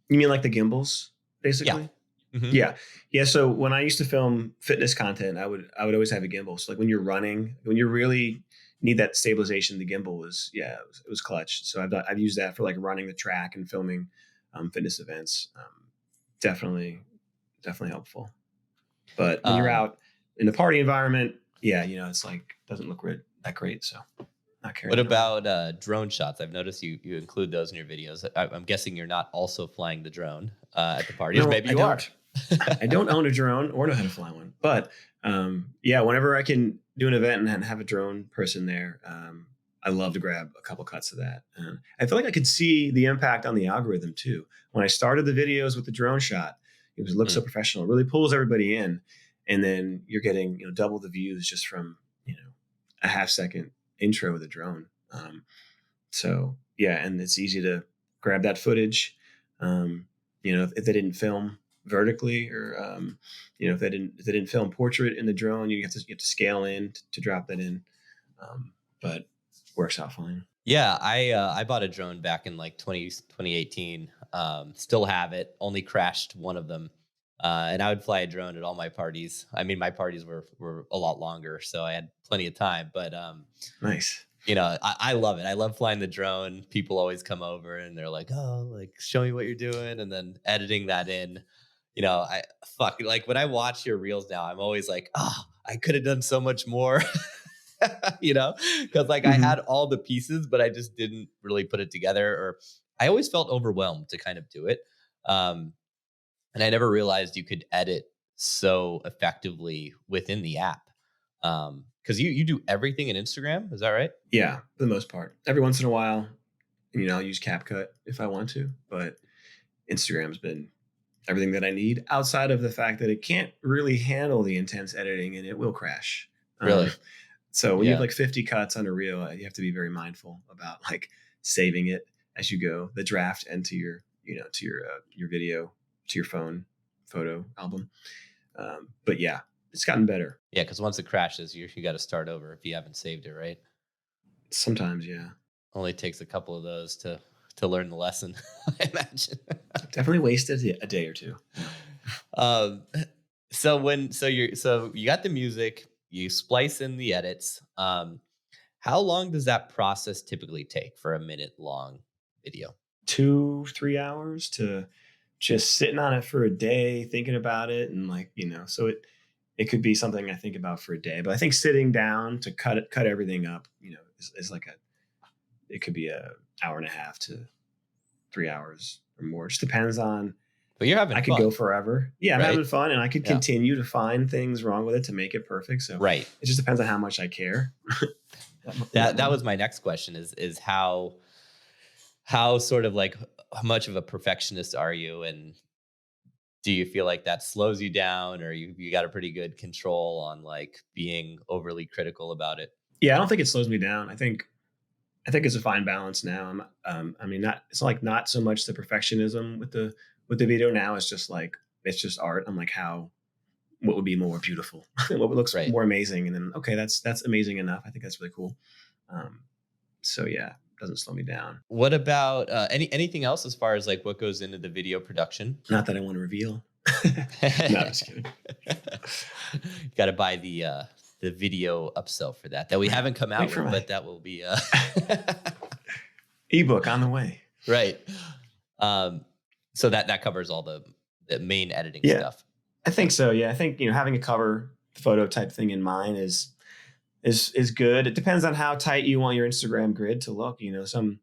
You mean like the gimbals, basically? Yeah. Mm-hmm. Yeah. So when I used to film fitness content, I would always have a gimbal. So like when you're running, when you really need that stabilization, the gimbal was it was clutch. So I've used that for like running the track and filming fitness events. Definitely helpful. But when you're out in the party environment, it's like doesn't look that great. So not caring. What about drone shots? I've noticed you include those in your videos. I'm guessing you're not also flying the drone at the parties. No, maybe you I are. I don't own a drone or know how to fly one, but whenever I can do an event and have a drone person there, I love to grab a couple cuts of that. I feel like I could see the impact on the algorithm too. When I started the videos with the drone shot, it looks so professional. It really pulls everybody in, and then you're getting double the views just from a half-second intro with a drone. And it's easy to grab that footage. If they didn't film vertically, or if they didn't film portrait in the drone, you have to scale in to drop that in. But works out fine. Yeah, I bought a drone back in like 2018. Still have it. Only crashed one of them. And I would fly a drone at all my parties. I mean, my parties were a lot longer, so I had plenty of time. But nice. I love it. I love flying the drone. People always come over and they're like, "Oh, like show me what you're doing," and then editing that in. Like when I watch your reels now, I'm always like, "Oh, I could have done so much more." Because like I had all the pieces, but I just didn't really put it together, or I always felt overwhelmed to kind of do it. And I never realized you could edit so effectively within the app. Because you do everything in Instagram, is that right? Yeah, for the most part. Every once in a while, I'll use CapCut if I want to, but Instagram's been everything that I need, outside of the fact that it can't really handle the intense editing and it will crash. Really? So when you have like 50 cuts on a reel, you have to be very mindful about like saving it as you go, the draft, and to your video, to your phone photo album. But yeah, it's gotten better. Yeah, because once it crashes, you got to start over if you haven't saved it, right? Sometimes, yeah. Only takes a couple of those to learn the lesson, I imagine. Definitely wasted a day or two. So you got the music, you splice in the edits. How long does that process typically take for a minute long video? 2-3 hours to just sitting on it for a day, thinking about it. And so it could be something I think about for a day, but I think sitting down to cut everything up, is like it could be an hour and a half to 3 hours or more. It just depends on. But you're having fun. I could go forever. Yeah, I'm right? having fun, and I could continue to find things wrong with it to make it perfect. So right. It just depends on how much I care. That was my next question is how sort of like how much of a perfectionist are you, and do you feel like that slows you down, or you got a pretty good control on like being overly critical about it? Yeah, I don't think it slows me down. I think it's a fine balance now. Not so much the perfectionism with the video now. It's just art. I'm like, what would be more beautiful? What looks more amazing? And then, okay, that's amazing enough. I think that's really cool. So yeah, it doesn't slow me down. What about anything else as far as like what goes into the video production? Not that I want to reveal. No, just kidding. You got to buy the video upsell for that we haven't come out with, but that will be ebook on the way. Right. So that covers all the main editing stuff. I think so. Yeah. I think, having a cover photo type thing in mind is good. It depends on how tight you want your Instagram grid to look. Some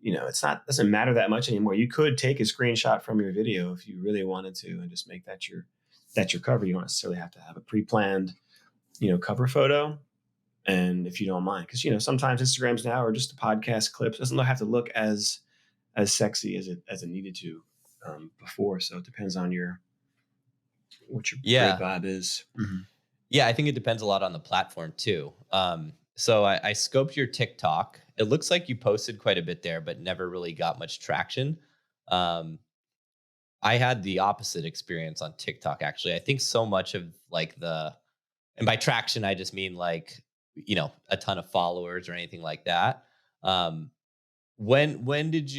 doesn't matter that much anymore. You could take a screenshot from your video if you really wanted to and just make that your cover. You don't necessarily have to have a pre-planned, cover photo. And if you don't mind, because sometimes Instagrams now are just a podcast clips. It doesn't have to look as sexy as it needed to before. So it depends on what your great vibe is. Mm-hmm. Yeah, I think it depends a lot on the platform too. So I scoped your TikTok. It looks like you posted quite a bit there, but never really got much traction. I had the opposite experience on TikTok, actually. I think so much of like and by traction, I just mean like, a ton of followers or anything like that. When did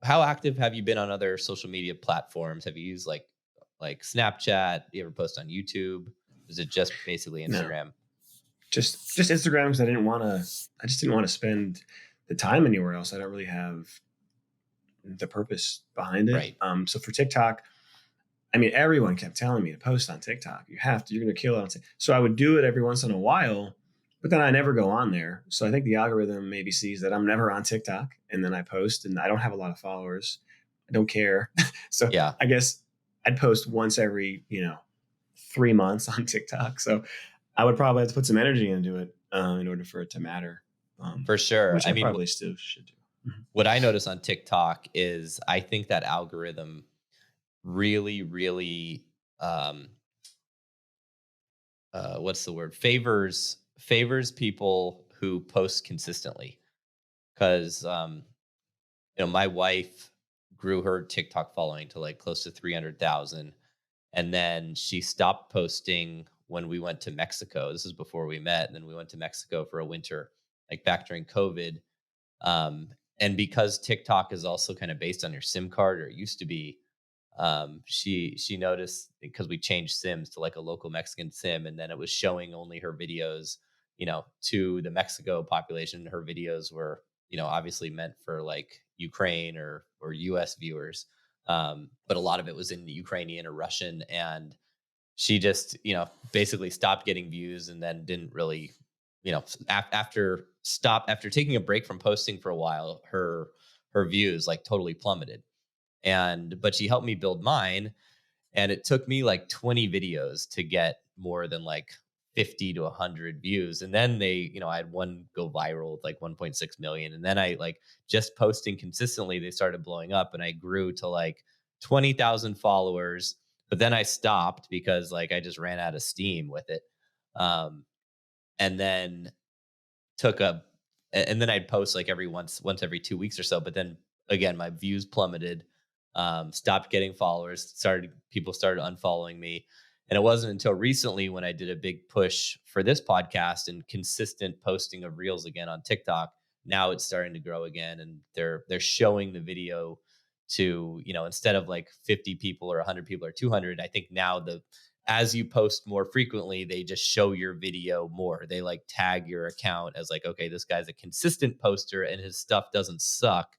how active have you been on other social media platforms? Have you used like Snapchat? Do you ever post on YouTube? Is it just basically Instagram? No, just Instagram, because I just didn't want to spend the time anywhere else. I don't really have the purpose behind it. Right. So for TikTok, I mean, everyone kept telling me to post on TikTok. You're going to kill it. So I would do it every once in a while, but then I never go on there. So I think the algorithm maybe sees that I'm never on TikTok, and then I post, and I don't have a lot of followers. I don't care. So yeah, I guess I'd post once every, 3 months on TikTok. So I would probably have to put some energy into it in order for it to matter. For sure. Which I mean, probably still should do. What I notice on TikTok is I think that algorithm really, really, what's the word? Favors people who post consistently. Because, my wife grew her TikTok following to like close to 300,000. And then she stopped posting when we went to Mexico. This is before we met. And then we went to Mexico for a winter, like back during COVID. And because TikTok is also kind of based on your SIM card, or it used to be, she noticed, because we changed SIMs to like a local Mexican SIM, and then it was showing only her videos, to the Mexico population. Her videos were, obviously meant for like Ukraine or US viewers. But a lot of it was in Ukrainian or Russian, and she just, basically stopped getting views, and then didn't really, after taking a break from posting for a while, her views like totally plummeted. But she helped me build mine, and it took me like 20 videos to get more than like 50 to 100 views. And then I had one go viral with like 1.6 million. And then I like just posting consistently, they started blowing up, and I grew to like 20,000 followers. But then I stopped because like I just ran out of steam with it. And then took a and then I'd post like once every 2 weeks or so. But then again, my views plummeted, stopped getting followers, people started unfollowing me. And it wasn't until recently when I did a big push for this podcast and consistent posting of reels again on TikTok. Now it's starting to grow again, and they're showing the video to, instead of like 50 people or 100 people or 200. I think now as you post more frequently, they just show your video more. They like tag your account as like, okay, this guy's a consistent poster and his stuff doesn't suck.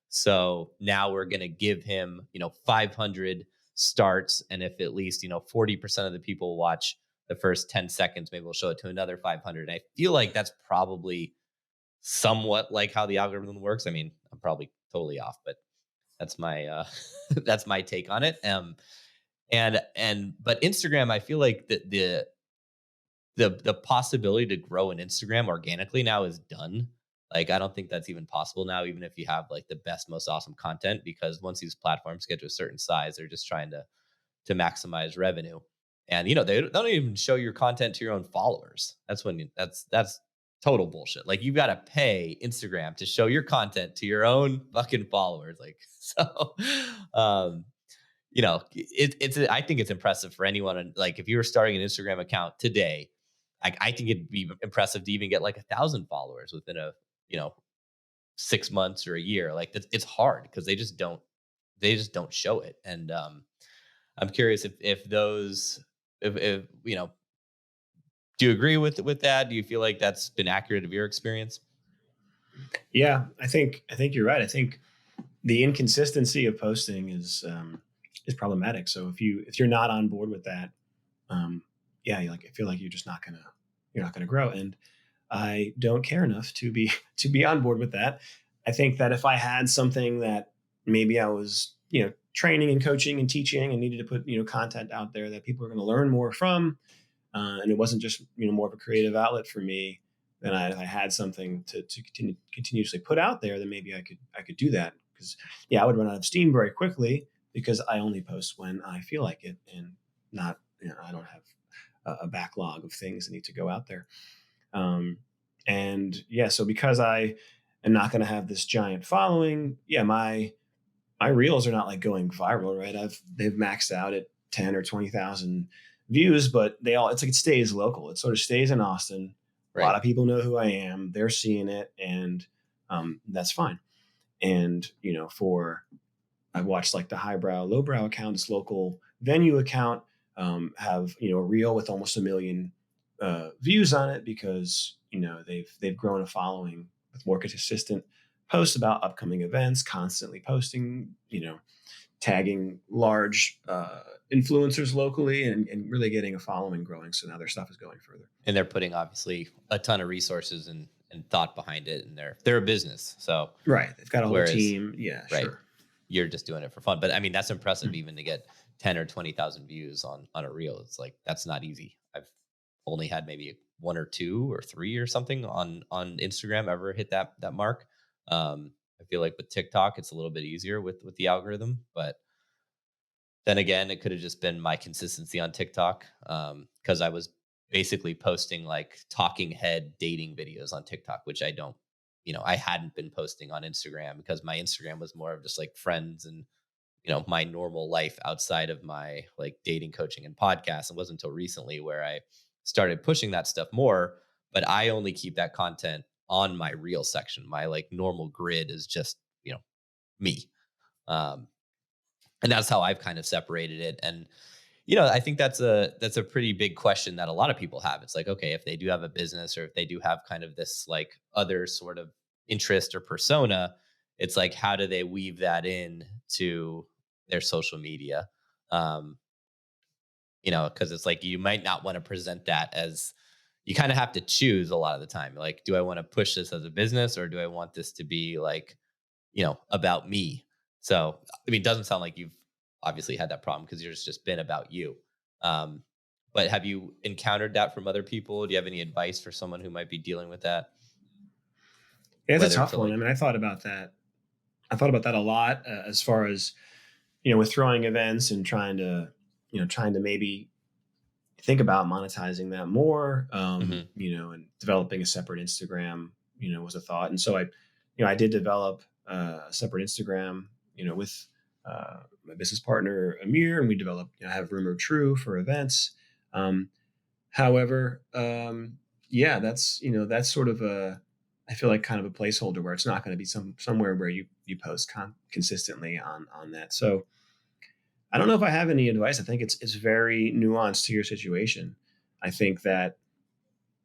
So now we're going to give him, 500 starts. And if at least, 40% of the people watch the first 10 seconds, maybe we'll show it to another 500. And I feel like that's probably somewhat like how the algorithm works. I mean, I'm probably totally off, but that's my, that's my take on it. But Instagram, I feel like the possibility to grow an Instagram organically now is done. Like, I don't think that's even possible now, even if you have like the best, most awesome content, because once these platforms get to a certain size, they're just trying to maximize revenue. And they don't even show your content to your own followers. That's total bullshit. Like, you've got to pay Instagram to show your content to your own fucking followers. Like, so I think it's impressive for anyone. Like, if you were starting an Instagram account today, I think it'd be impressive to even get like 1,000 followers within a, 6 months or a year. Like, it's hard because they just don't show it. And I'm curious if do you agree with that? Do you feel like that's been accurate of your experience? Yeah, I think you're right. I think the inconsistency of posting is problematic. So if you're not on board with that, I feel like you're just not gonna grow. And I don't care enough to be on board with that. I think that if I had something that maybe I was, training and coaching and teaching and needed to put, content out there that people are going to learn more from, and it wasn't just, more of a creative outlet for me, then I had something to continuously put out there, then maybe I could do that. Because I would run out of steam very quickly because I only post when I feel like it, and not, I don't have a backlog of things that need to go out there. So because I am not going to have this giant following, my reels are not like going viral, right? They've maxed out at 10 or 20,000 views, but it's like it stays local. It sort of stays in Austin. Right. A lot of people know who I am. They're seeing it, and that's fine. And I've watched like the highbrow, lowbrow account, this local venue account, have a reel with almost 1 million views on it because they've grown a following with more consistent posts about upcoming events, constantly posting, tagging large influencers locally, and really getting a following growing. So now their stuff is going further. And they're putting obviously a ton of resources and thought behind it, and they're a business. So right, they've got a whole team. Yeah, right. Sure. You're just doing it for fun, but I mean that's impressive even to get 10 or 20,000 views on a reel. It's like that's not easy. I've only had maybe 1 or 2 or 3 or something on Instagram ever hit that mark. I feel like with TikTok, it's a little bit easier with the algorithm, but then again, it could have just been my consistency on TikTok. Cause I was basically posting like talking head dating videos on TikTok, which I don't, I hadn't been posting on Instagram because my Instagram was more of just like friends and, my normal life outside of my like dating coaching and podcast. It wasn't until recently where I started pushing that stuff more, but I only keep that content on my reel section. My like normal grid is just, me. And that's how I've kind of separated it. And, I think that's a pretty big question that a lot of people have. It's like, okay, if they do have a business or if they do have kind of this like other sort of interest or persona, it's like, how do they weave that in to their social media? Because it's like, you might not want to present that as, you kind of have to choose a lot of the time. Like, do I want to push this as a business or do I want this to be like, about me? So, I mean, it doesn't sound like you've obviously had that problem because it's just been about you. But have you encountered that from other people? Do you have any advice for someone who might be dealing with that? Yeah, it's a tough one. I mean, I thought about that a lot as far as, with throwing events and trying to maybe think about monetizing that more, and developing a separate Instagram, was a thought. And so I did develop a separate Instagram, with my business partner, Amir, and we developed, have Rumor True for events. However, that's sort of I feel like kind of a placeholder where it's not going to be somewhere where you post consistently on that. So I don't know if I have any advice. I think it's very nuanced to your situation. I think that,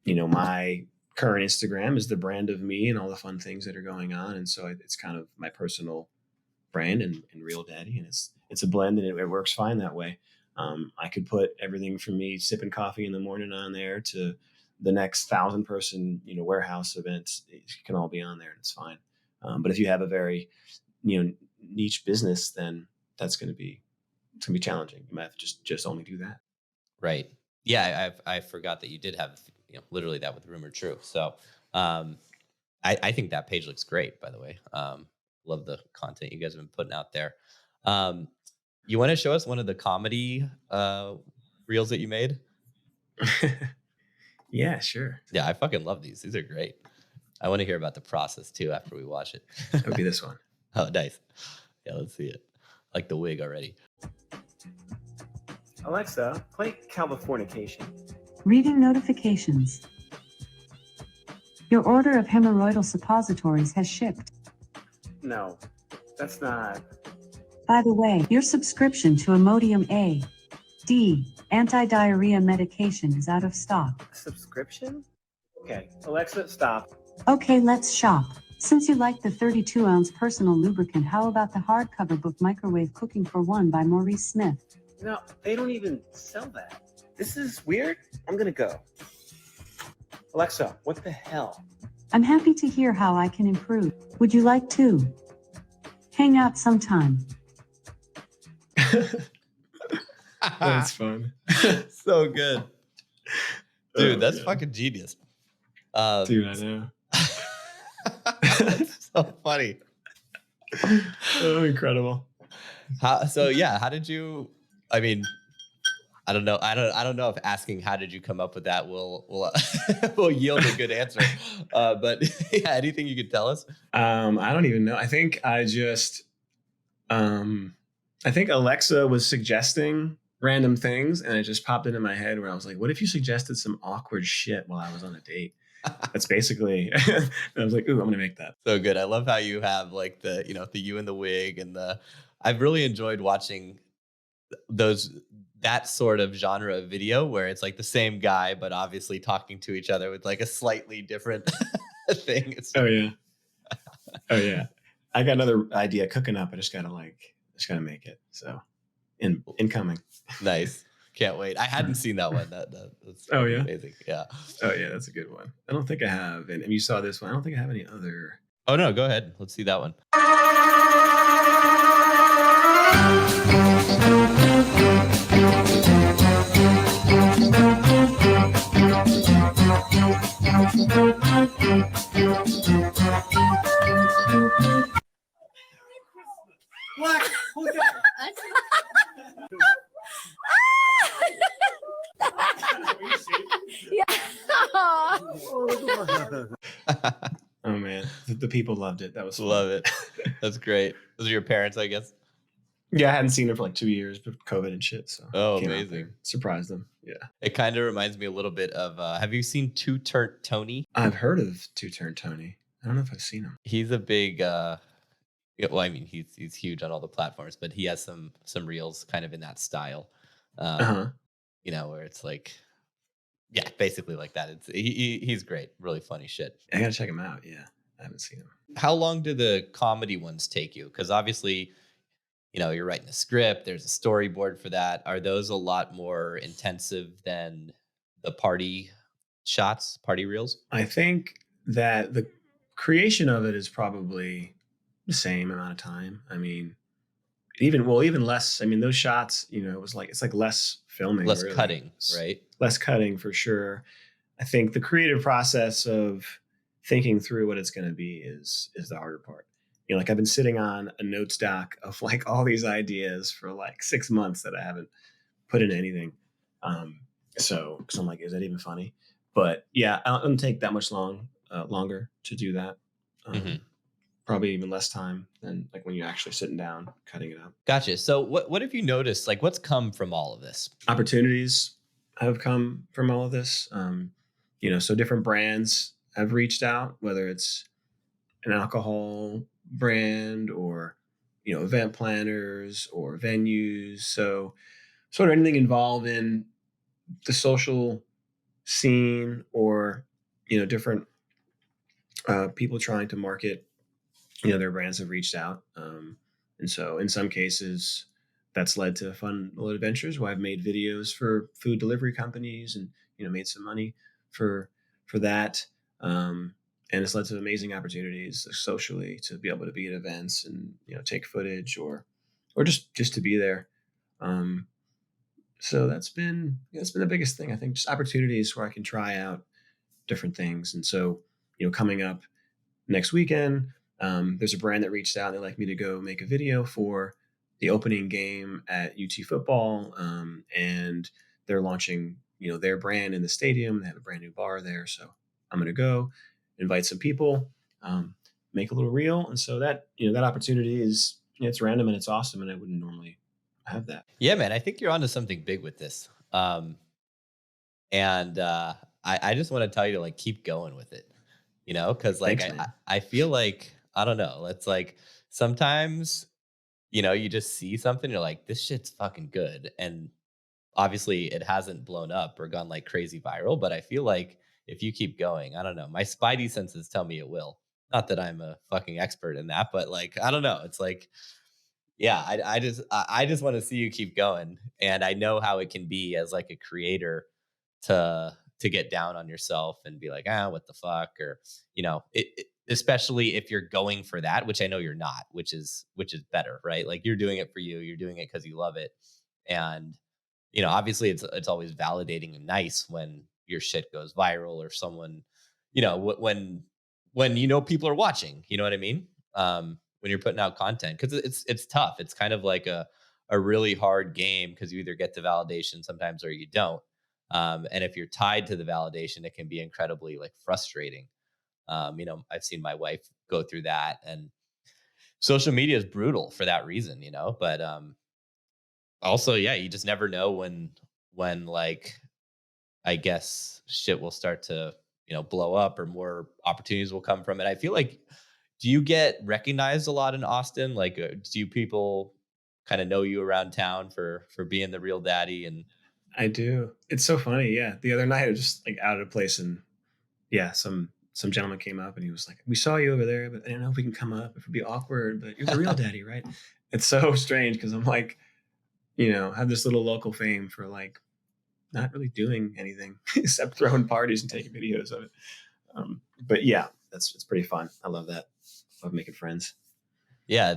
my current Instagram is the brand of me and all the fun things that are going on. And so it's kind of my personal brand and Real Daddy. And it's a blend, and it works fine that way. I could put everything from me sipping coffee in the morning on there to the next 1,000-person, warehouse event. It can all be on there and it's fine. But if you have a very, niche business, then it's going to be challenging. You might have to just only do that. Right. Yeah. I forgot that you did have, literally that with Rumor True. So, I think that page looks great, by the way. Love the content you guys have been putting out there. You want to show us one of the comedy reels that you made? Yeah, sure. Yeah, I fucking love these. These are great. I want to hear about the process too after we watch it. It would be this one. Oh, nice. Yeah, let's see it. I like the wig already. Alexa, play Californication. Reading notifications. Your order of hemorrhoidal suppositories has shipped. No, that's not. By the way, your subscription to Imodium A.D. anti-diarrhea medication is out of stock. Subscription? Okay, Alexa, stop. Okay, let's shop. Since you like the 32-ounce personal lubricant, how about the hardcover book Microwave Cooking for One by Maurice Smith? No, they don't even sell that. This is weird. I'm gonna go. Alexa, what the hell? I'm happy to hear how I can improve. Would you like to hang out sometime? That's fun. So good. Dude, Oh, that's God. fucking genius. Dude, I know. That's so funny. Oh, incredible. How did you, I mean, I don't know. I don't know if asking how did you come up with that will will yield a good answer. But yeah, anything you could tell us? I don't even know. I think Alexa was suggesting random things, and it just popped into my head where I was like, what if you suggested some awkward shit while I was on a date? That's basically, I was like, ooh, I'm going to make that. So good. I love how you have like the, the you in the wig and I've really enjoyed watching that sort of genre of video where it's like the same guy, but obviously talking to each other with like a slightly different thing. Oh, yeah. Oh, yeah. I got another idea cooking up. I just got to make it. So incoming. Nice. Can't wait. I hadn't seen that one. That's Oh, yeah. amazing. Yeah. Oh, yeah. That's a good one. I don't think I have. And you saw this one. I don't think I have any other. Oh no, go ahead. Let's see that one. What? Oh man, the people loved it. That was fun. Love it. That's great. Those are your parents, I guess. Yeah, I hadn't seen her for like 2 years, but COVID and shit. So Oh, came out amazing. there, surprised them. Yeah, It kind of reminds me a little bit of have you seen Two Turn Tony? I've heard of Two Turn Tony. I don't know if I've seen him. He's a big well, I mean, he's huge on all the platforms, but he has some reels kind of in that style. Where it's like, yeah, basically like that. He's great, really funny shit. I gotta check him out. Yeah, I haven't seen him. How long do the comedy ones take you? Because obviously, you're writing a script. There's a storyboard for that. Are those a lot more intensive than the party shots, party reels? I think that the creation of it is probably the same amount of time. I mean, even less. I mean, those shots, it's like less filming, less really. Cutting, right? Less cutting for sure. I think the creative process of thinking through what it's going to be is the harder part. Like I've been sitting on a notes doc of like all these ideas for like 6 months that I haven't put into anything. So I'm like, is that even funny? But yeah, it doesn't take that much longer to do that. Probably even less time than like when you're actually sitting down cutting it up. Gotcha. So what have you noticed? Like what's come from all of this? Opportunities have come from all of this. So different brands have reached out, whether it's an alcohol brand or, event planners or venues. So sort of anything involved in the social scene or, different people trying to market, their brands have reached out. And so in some cases that's led to fun little adventures where I've made videos for food delivery companies and, made some money for that. And it's led to amazing opportunities socially to be able to be at events and, take footage or just to be there. So that's been the biggest thing. I think just opportunities where I can try out different things. And so, coming up next weekend, there's a brand that reached out. They'd like me to go make a video for the opening game at UT football. And they're launching, their brand in the stadium. They have a brand new bar there. So I'm going to go invite some people, make a little reel. And so that, that opportunity is, it's random and it's awesome. And I wouldn't normally have that. Yeah, man, I think you're onto something big with this. I just want to tell you to like, keep going with it, cause like, Thanks, I feel like, I don't know. It's like sometimes, you just see something, you're like, this shit's fucking good. And obviously it hasn't blown up or gone like crazy viral, but I feel like if you keep going, I don't know, my spidey senses tell me it will. Not that I'm a fucking expert in that, but like, I don't know. It's like, yeah, I just want to see you keep going. And I know how it can be as like a creator to to get down on yourself and be like, what the fuck, or especially if you're going for that, which I know you're not, which is better, right? Like you're doing it for you, you're doing it because you love it, and obviously it's always validating and nice when your shit goes viral or someone, when people are watching, you know what I mean? When you're putting out content, because it's tough. It's kind of like a really hard game because you either get the validation sometimes or you don't. And if you're tied to the validation, it can be incredibly like frustrating. I've seen my wife go through that, and social media is brutal for that reason, but also, yeah, you just never know when like I guess shit will start to, blow up or more opportunities will come from it. I feel like, do you get recognized a lot in Austin? Like, do people kind of know you around town for being the real daddy? And I do. It's so funny. Yeah. The other night I was just like out of a place, and yeah, some gentleman came up and he was like, "We saw you over there, but I don't know if we can come up. If it'd be awkward, but you're the real daddy, right?" It's so strange because I'm like, have this little local fame for like not really doing anything except throwing parties and taking videos of it. But yeah, it's pretty fun. I love that. Love making friends. yeah,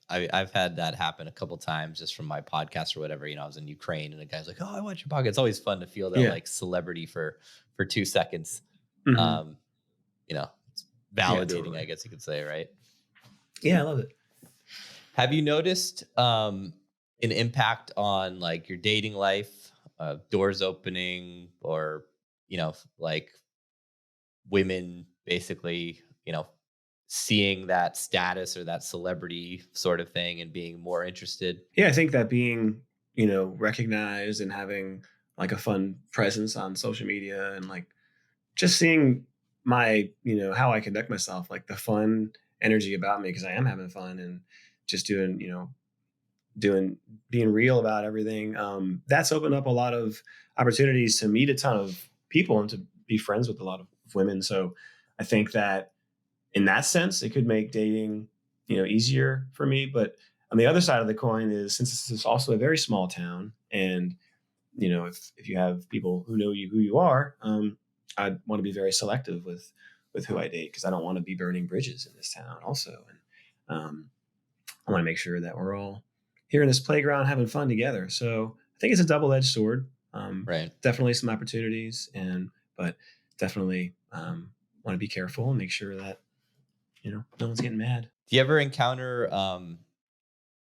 I've had that happen a couple times just from my podcast or whatever. I was in Ukraine and the guy's like, "Oh, I watch your podcast." It's always fun to feel that Yeah. like celebrity for 2 seconds. Hmm. Um, it's Yeah, validating, totally. I guess you could say, right? Yeah, I love it. Have you noticed an impact on like your dating life, doors opening, or like women basically, seeing that status or that celebrity sort of thing and being more interested? Yeah, I think that being, recognized and having like a fun presence on social media and like just seeing my, how I conduct myself, like the fun energy about me because I am having fun and just doing, doing being real about everything. That's opened up a lot of opportunities to meet a ton of people and to be friends with a lot of women. So I think that in that sense, it could make dating, easier for me. But on the other side of the coin is since this is also a very small town, and if you have people who know you who you are, I want to be very selective with who I date because I don't want to be burning bridges in this town also, and I want to make sure that we're all here in this playground having fun together. So I think it's a double edged sword. Right. Definitely some opportunities, but definitely want to be careful and make sure that no one's getting mad. Do you ever encounter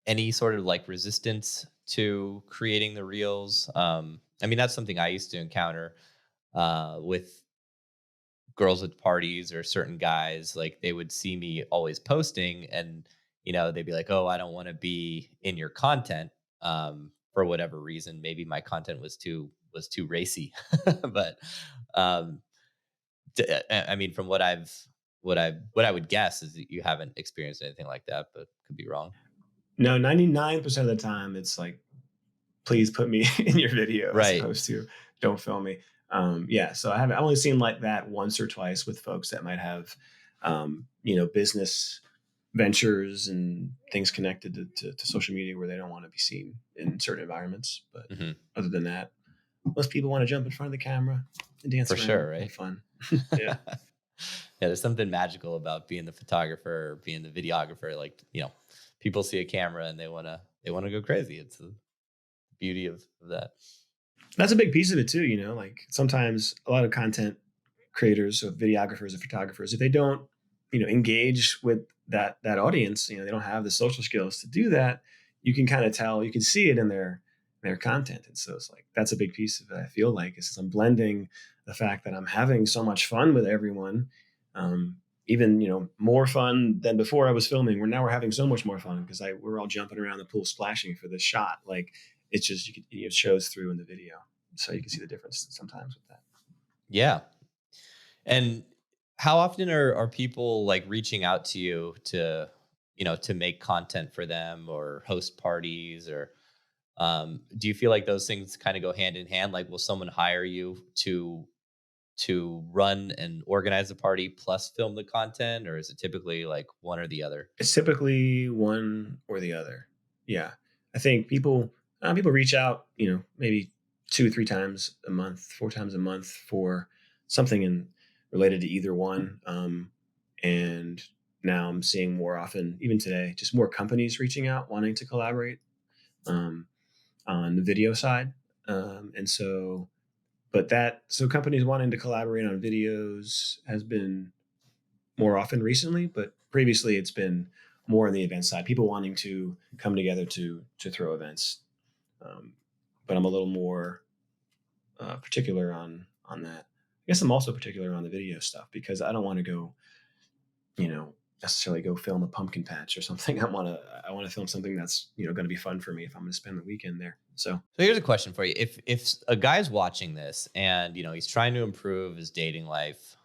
any sort of like resistance to creating the reels? I mean, that's something I used to encounter with girls at parties or certain guys. Like they would see me always posting, and they'd be like, "Oh, I don't want to be in your content." For whatever reason, maybe my content was too racy, but um, I mean, from what I would guess is that you haven't experienced anything like that, but could be wrong. No, 99% of the time it's like, please put me in your video as Right. opposed to don't film me. Yeah, so I've only seen like that once or twice with folks that might have, business ventures and things connected to social media where they don't want to be seen in certain environments. But Hmm. other than that, most people want to jump in front of the camera and dance For sure, around, right? have fun. Yeah. Yeah, there's something magical about being the photographer or being the videographer. Like, people see a camera and they wanna go crazy. It's the beauty of that. That's a big piece of it too, like sometimes a lot of content creators or videographers or photographers, if they don't, engage with that audience, they don't have the social skills to do that, you can kind of tell, you can see it in their content. And so it's like that's a big piece of it. I feel like is I'm blending the fact that I'm having so much fun with everyone, um, even more fun than before I was filming. Where now we're having so much more fun because we're all jumping around the pool splashing for this shot. Like it's just it shows through in the video, so you can see the difference sometimes with that. Yeah. And how often are people like reaching out to you to make content for them or host parties, or do you feel like those things kind of go hand in hand? Like, will someone hire you to run and organize the party plus film the content, or is it typically like one or the other? It's typically one or the other. Yeah, I think people reach out, maybe 2 or 3 times a month, 4 times a month for something related to either one. And now I'm seeing more often, even today, just more companies reaching out wanting to collaborate um, on the video side. And so, so companies wanting to collaborate on videos has been more often recently, but previously it's been more on the event side. People wanting to come together to throw events. Um, but I'm a little more particular on that. I guess I'm also particular on the video stuff because I don't want to go, necessarily go film a pumpkin patch or something. I want to film something that's going to be fun for me if I'm going to spend the weekend there. So So here's a question for you: If a guy's watching this and he's trying to improve his dating life,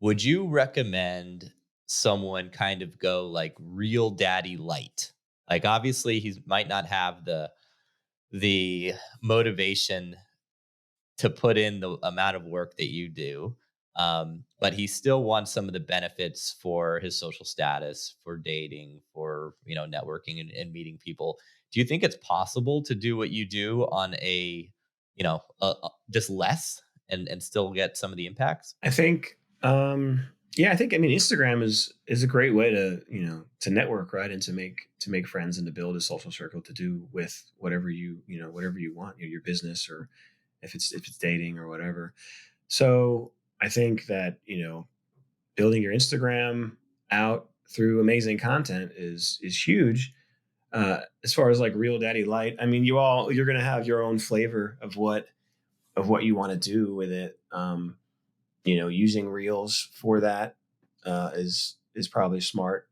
would you recommend someone kind of go like real daddy light? Like obviously he might not have the motivation to put in the amount of work that you do. But he still wants some of the benefits for his social status, for dating, for networking and meeting people. Do you think it's possible to do what you do on just less and still get some of the impacts? I think, yeah, I mean, Instagram is a great way to to network, right, and to make friends and to build a social circle to do with whatever whatever you want, your business or if it's dating or whatever. So I think that building your Instagram out through amazing content is huge. As far as like Real Daddy Light, I mean, you're gonna have your own flavor of what you want to do with it. Using reels for that is probably smart.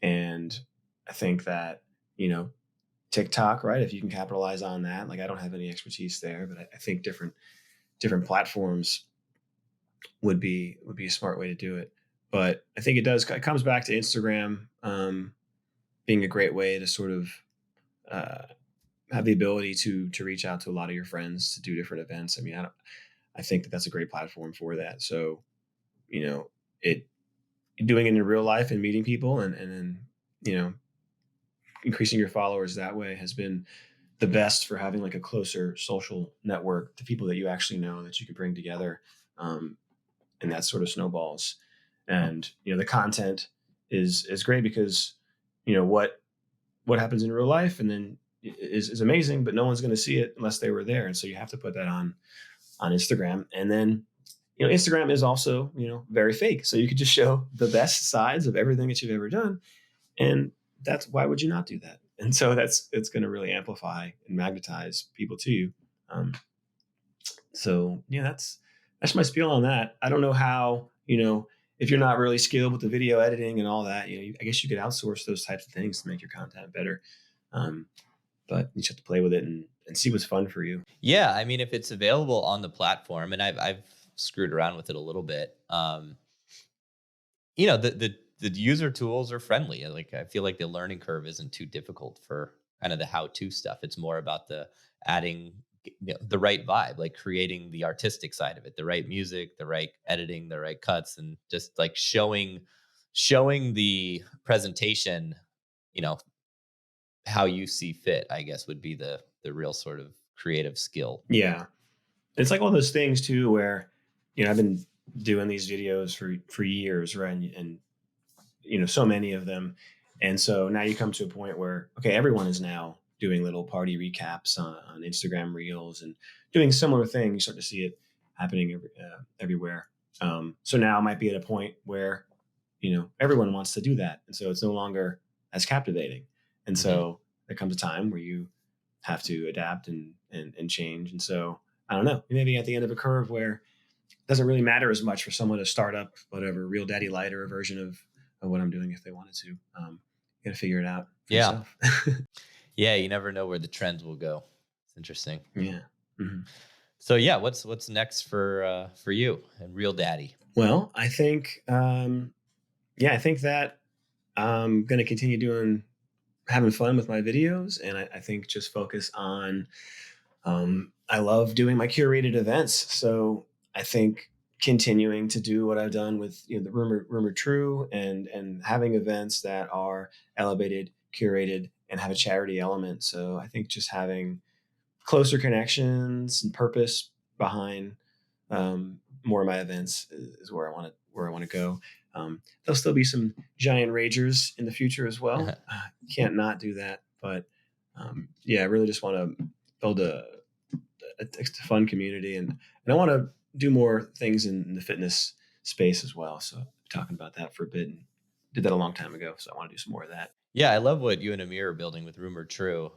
And I think that TikTok, right? If you can capitalize on that, like I don't have any expertise there, but I think different platforms would be a smart way to do it. But I think it comes back to Instagram being a great way to sort of uh, have the ability to reach out to a lot of your friends to do different events. I mean, I think that that's a great platform for that. So it doing it in real life and meeting people and then you know increasing your followers that way has been the best for having like a closer social network to people that you actually know that you can bring together. Um, and that sort of snowballs. And the content is great because what happens in real life and then is amazing, but no one's going to see it unless they were there. And so you have to put that on Instagram. And then Instagram is also very fake, so you could just show the best sides of everything that you've ever done, and that's why would you not do that? And so it's going to really amplify and magnetize people to you. Um, so yeah, that's my spiel on that. I don't know how if you're not really skilled with the video editing and all that, I guess you could outsource those types of things to make your content better. Um, but you just have to play with it and see what's fun for you. Yeah, I mean, if it's available on the platform, and I've screwed around with it a little bit. The user tools are friendly. Like I feel like the learning curve isn't too difficult for kind of the how-to stuff. It's more about the adding the right vibe, like creating the artistic side of it, the right music, the right editing, the right cuts, and just like showing the presentation, you know, how you see fit, I guess would be the real sort of creative skill. Yeah, it's like all those things too, where I've been doing these videos for years, right? And so many of them, and so now you come to a point where okay, everyone is now doing little party recaps on Instagram Reels and doing similar things. You start to see it happening everywhere. So now it might be at a point where everyone wants to do that, and so it's no longer as captivating. And Mhm. so there comes a time where you have to adapt and change. And so I don't know, maybe at the end of a curve where it doesn't really matter as much for someone to start up whatever Real Daddy Light or a version of what I'm doing if they wanted to. You got to figure it out for Yeah. yourself. Yeah, you never know where the trends will go. It's interesting. Yeah. Mhm. So yeah, what's next for you and Real Daddy? Well, I think, yeah, I think that I'm going to continue having fun with my videos. And I think just focus on, I love doing my curated events. So I think continuing to do what I've done with the rumor true and having events that are elevated, curated, and have a charity element. So I think just having closer connections and purpose behind more of my events is where I want to go. There'll still be some giant ragers in the future as well. Can't not do that, but I really just want to build a fun community, and I want to do more things in the fitness space as well. So talking about that for a bit, and did that a long time ago. So I want to do some more of that. Yeah, I love what you and Amir are building with Rumored True.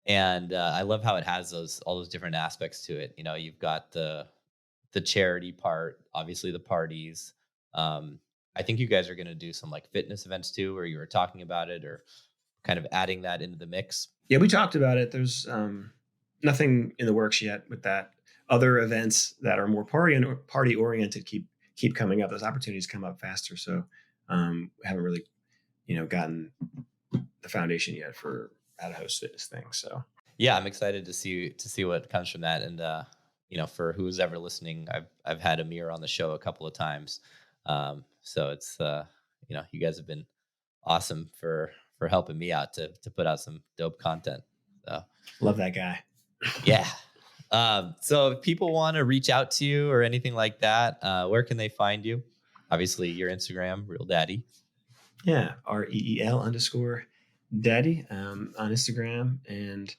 And I love how it has all those different aspects to it. You know, you've got the charity part, obviously the parties. I think you guys are going to do some like fitness events too, where you were talking about it, or kind of adding that into the mix. Yeah, we talked about it. There's nothing in the works yet with that. Other events that are more party oriented keep coming up. Those opportunities come up faster. So we haven't really, gotten the foundation yet for how to host fitness things. So yeah, I'm excited to see what comes from that. And for who's ever listening, I've had Amir on the show a couple of times. So it's you guys have been awesome for helping me out to put out some dope content. So love that guy. Yeah. So if people want to reach out to you or anything like that, where can they find you? Obviously your Instagram, Real Daddy. Yeah. REEL_Daddy on Instagram. And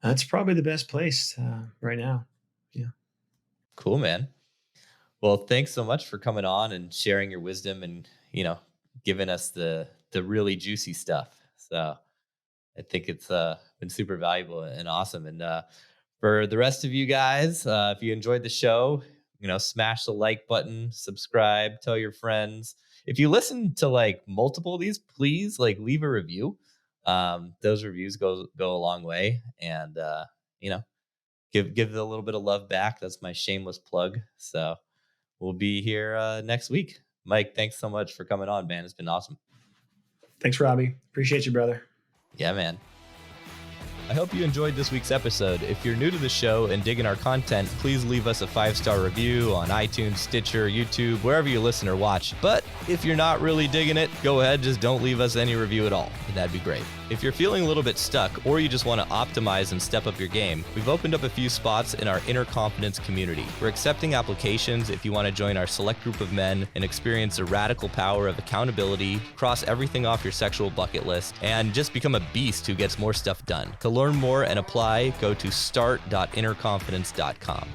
that's probably the best place right now. Yeah. Cool, man. Well, thanks so much for coming on and sharing your wisdom and, giving us the really juicy stuff. So I think it's been super valuable and awesome. And for the rest of you guys, if you enjoyed the show, smash the like button, subscribe, tell your friends. If you listen to like multiple of these, please like leave a review. Those reviews go a long way, and give a little bit of love back. That's my shameless plug. So we'll be here next week. Mike, thanks so much for coming on, man. It's been awesome. Thanks, Robbie. Appreciate you, brother. Yeah, man. I hope you enjoyed this week's episode. If you're new to the show and digging our content, please leave us a 5-star review on iTunes, Stitcher, YouTube, wherever you listen or watch. But if you're not really digging it, go ahead, just don't leave us any review at all, and that'd be great. If you're feeling a little bit stuck or you just want to optimize and step up your game, we've opened up a few spots in our Inner Confidence community. We're accepting applications if you want to join our select group of men and experience the radical power of accountability, cross everything off your sexual bucket list, and just become a beast who gets more stuff done. To learn more and apply, go to start.innerconfidence.com.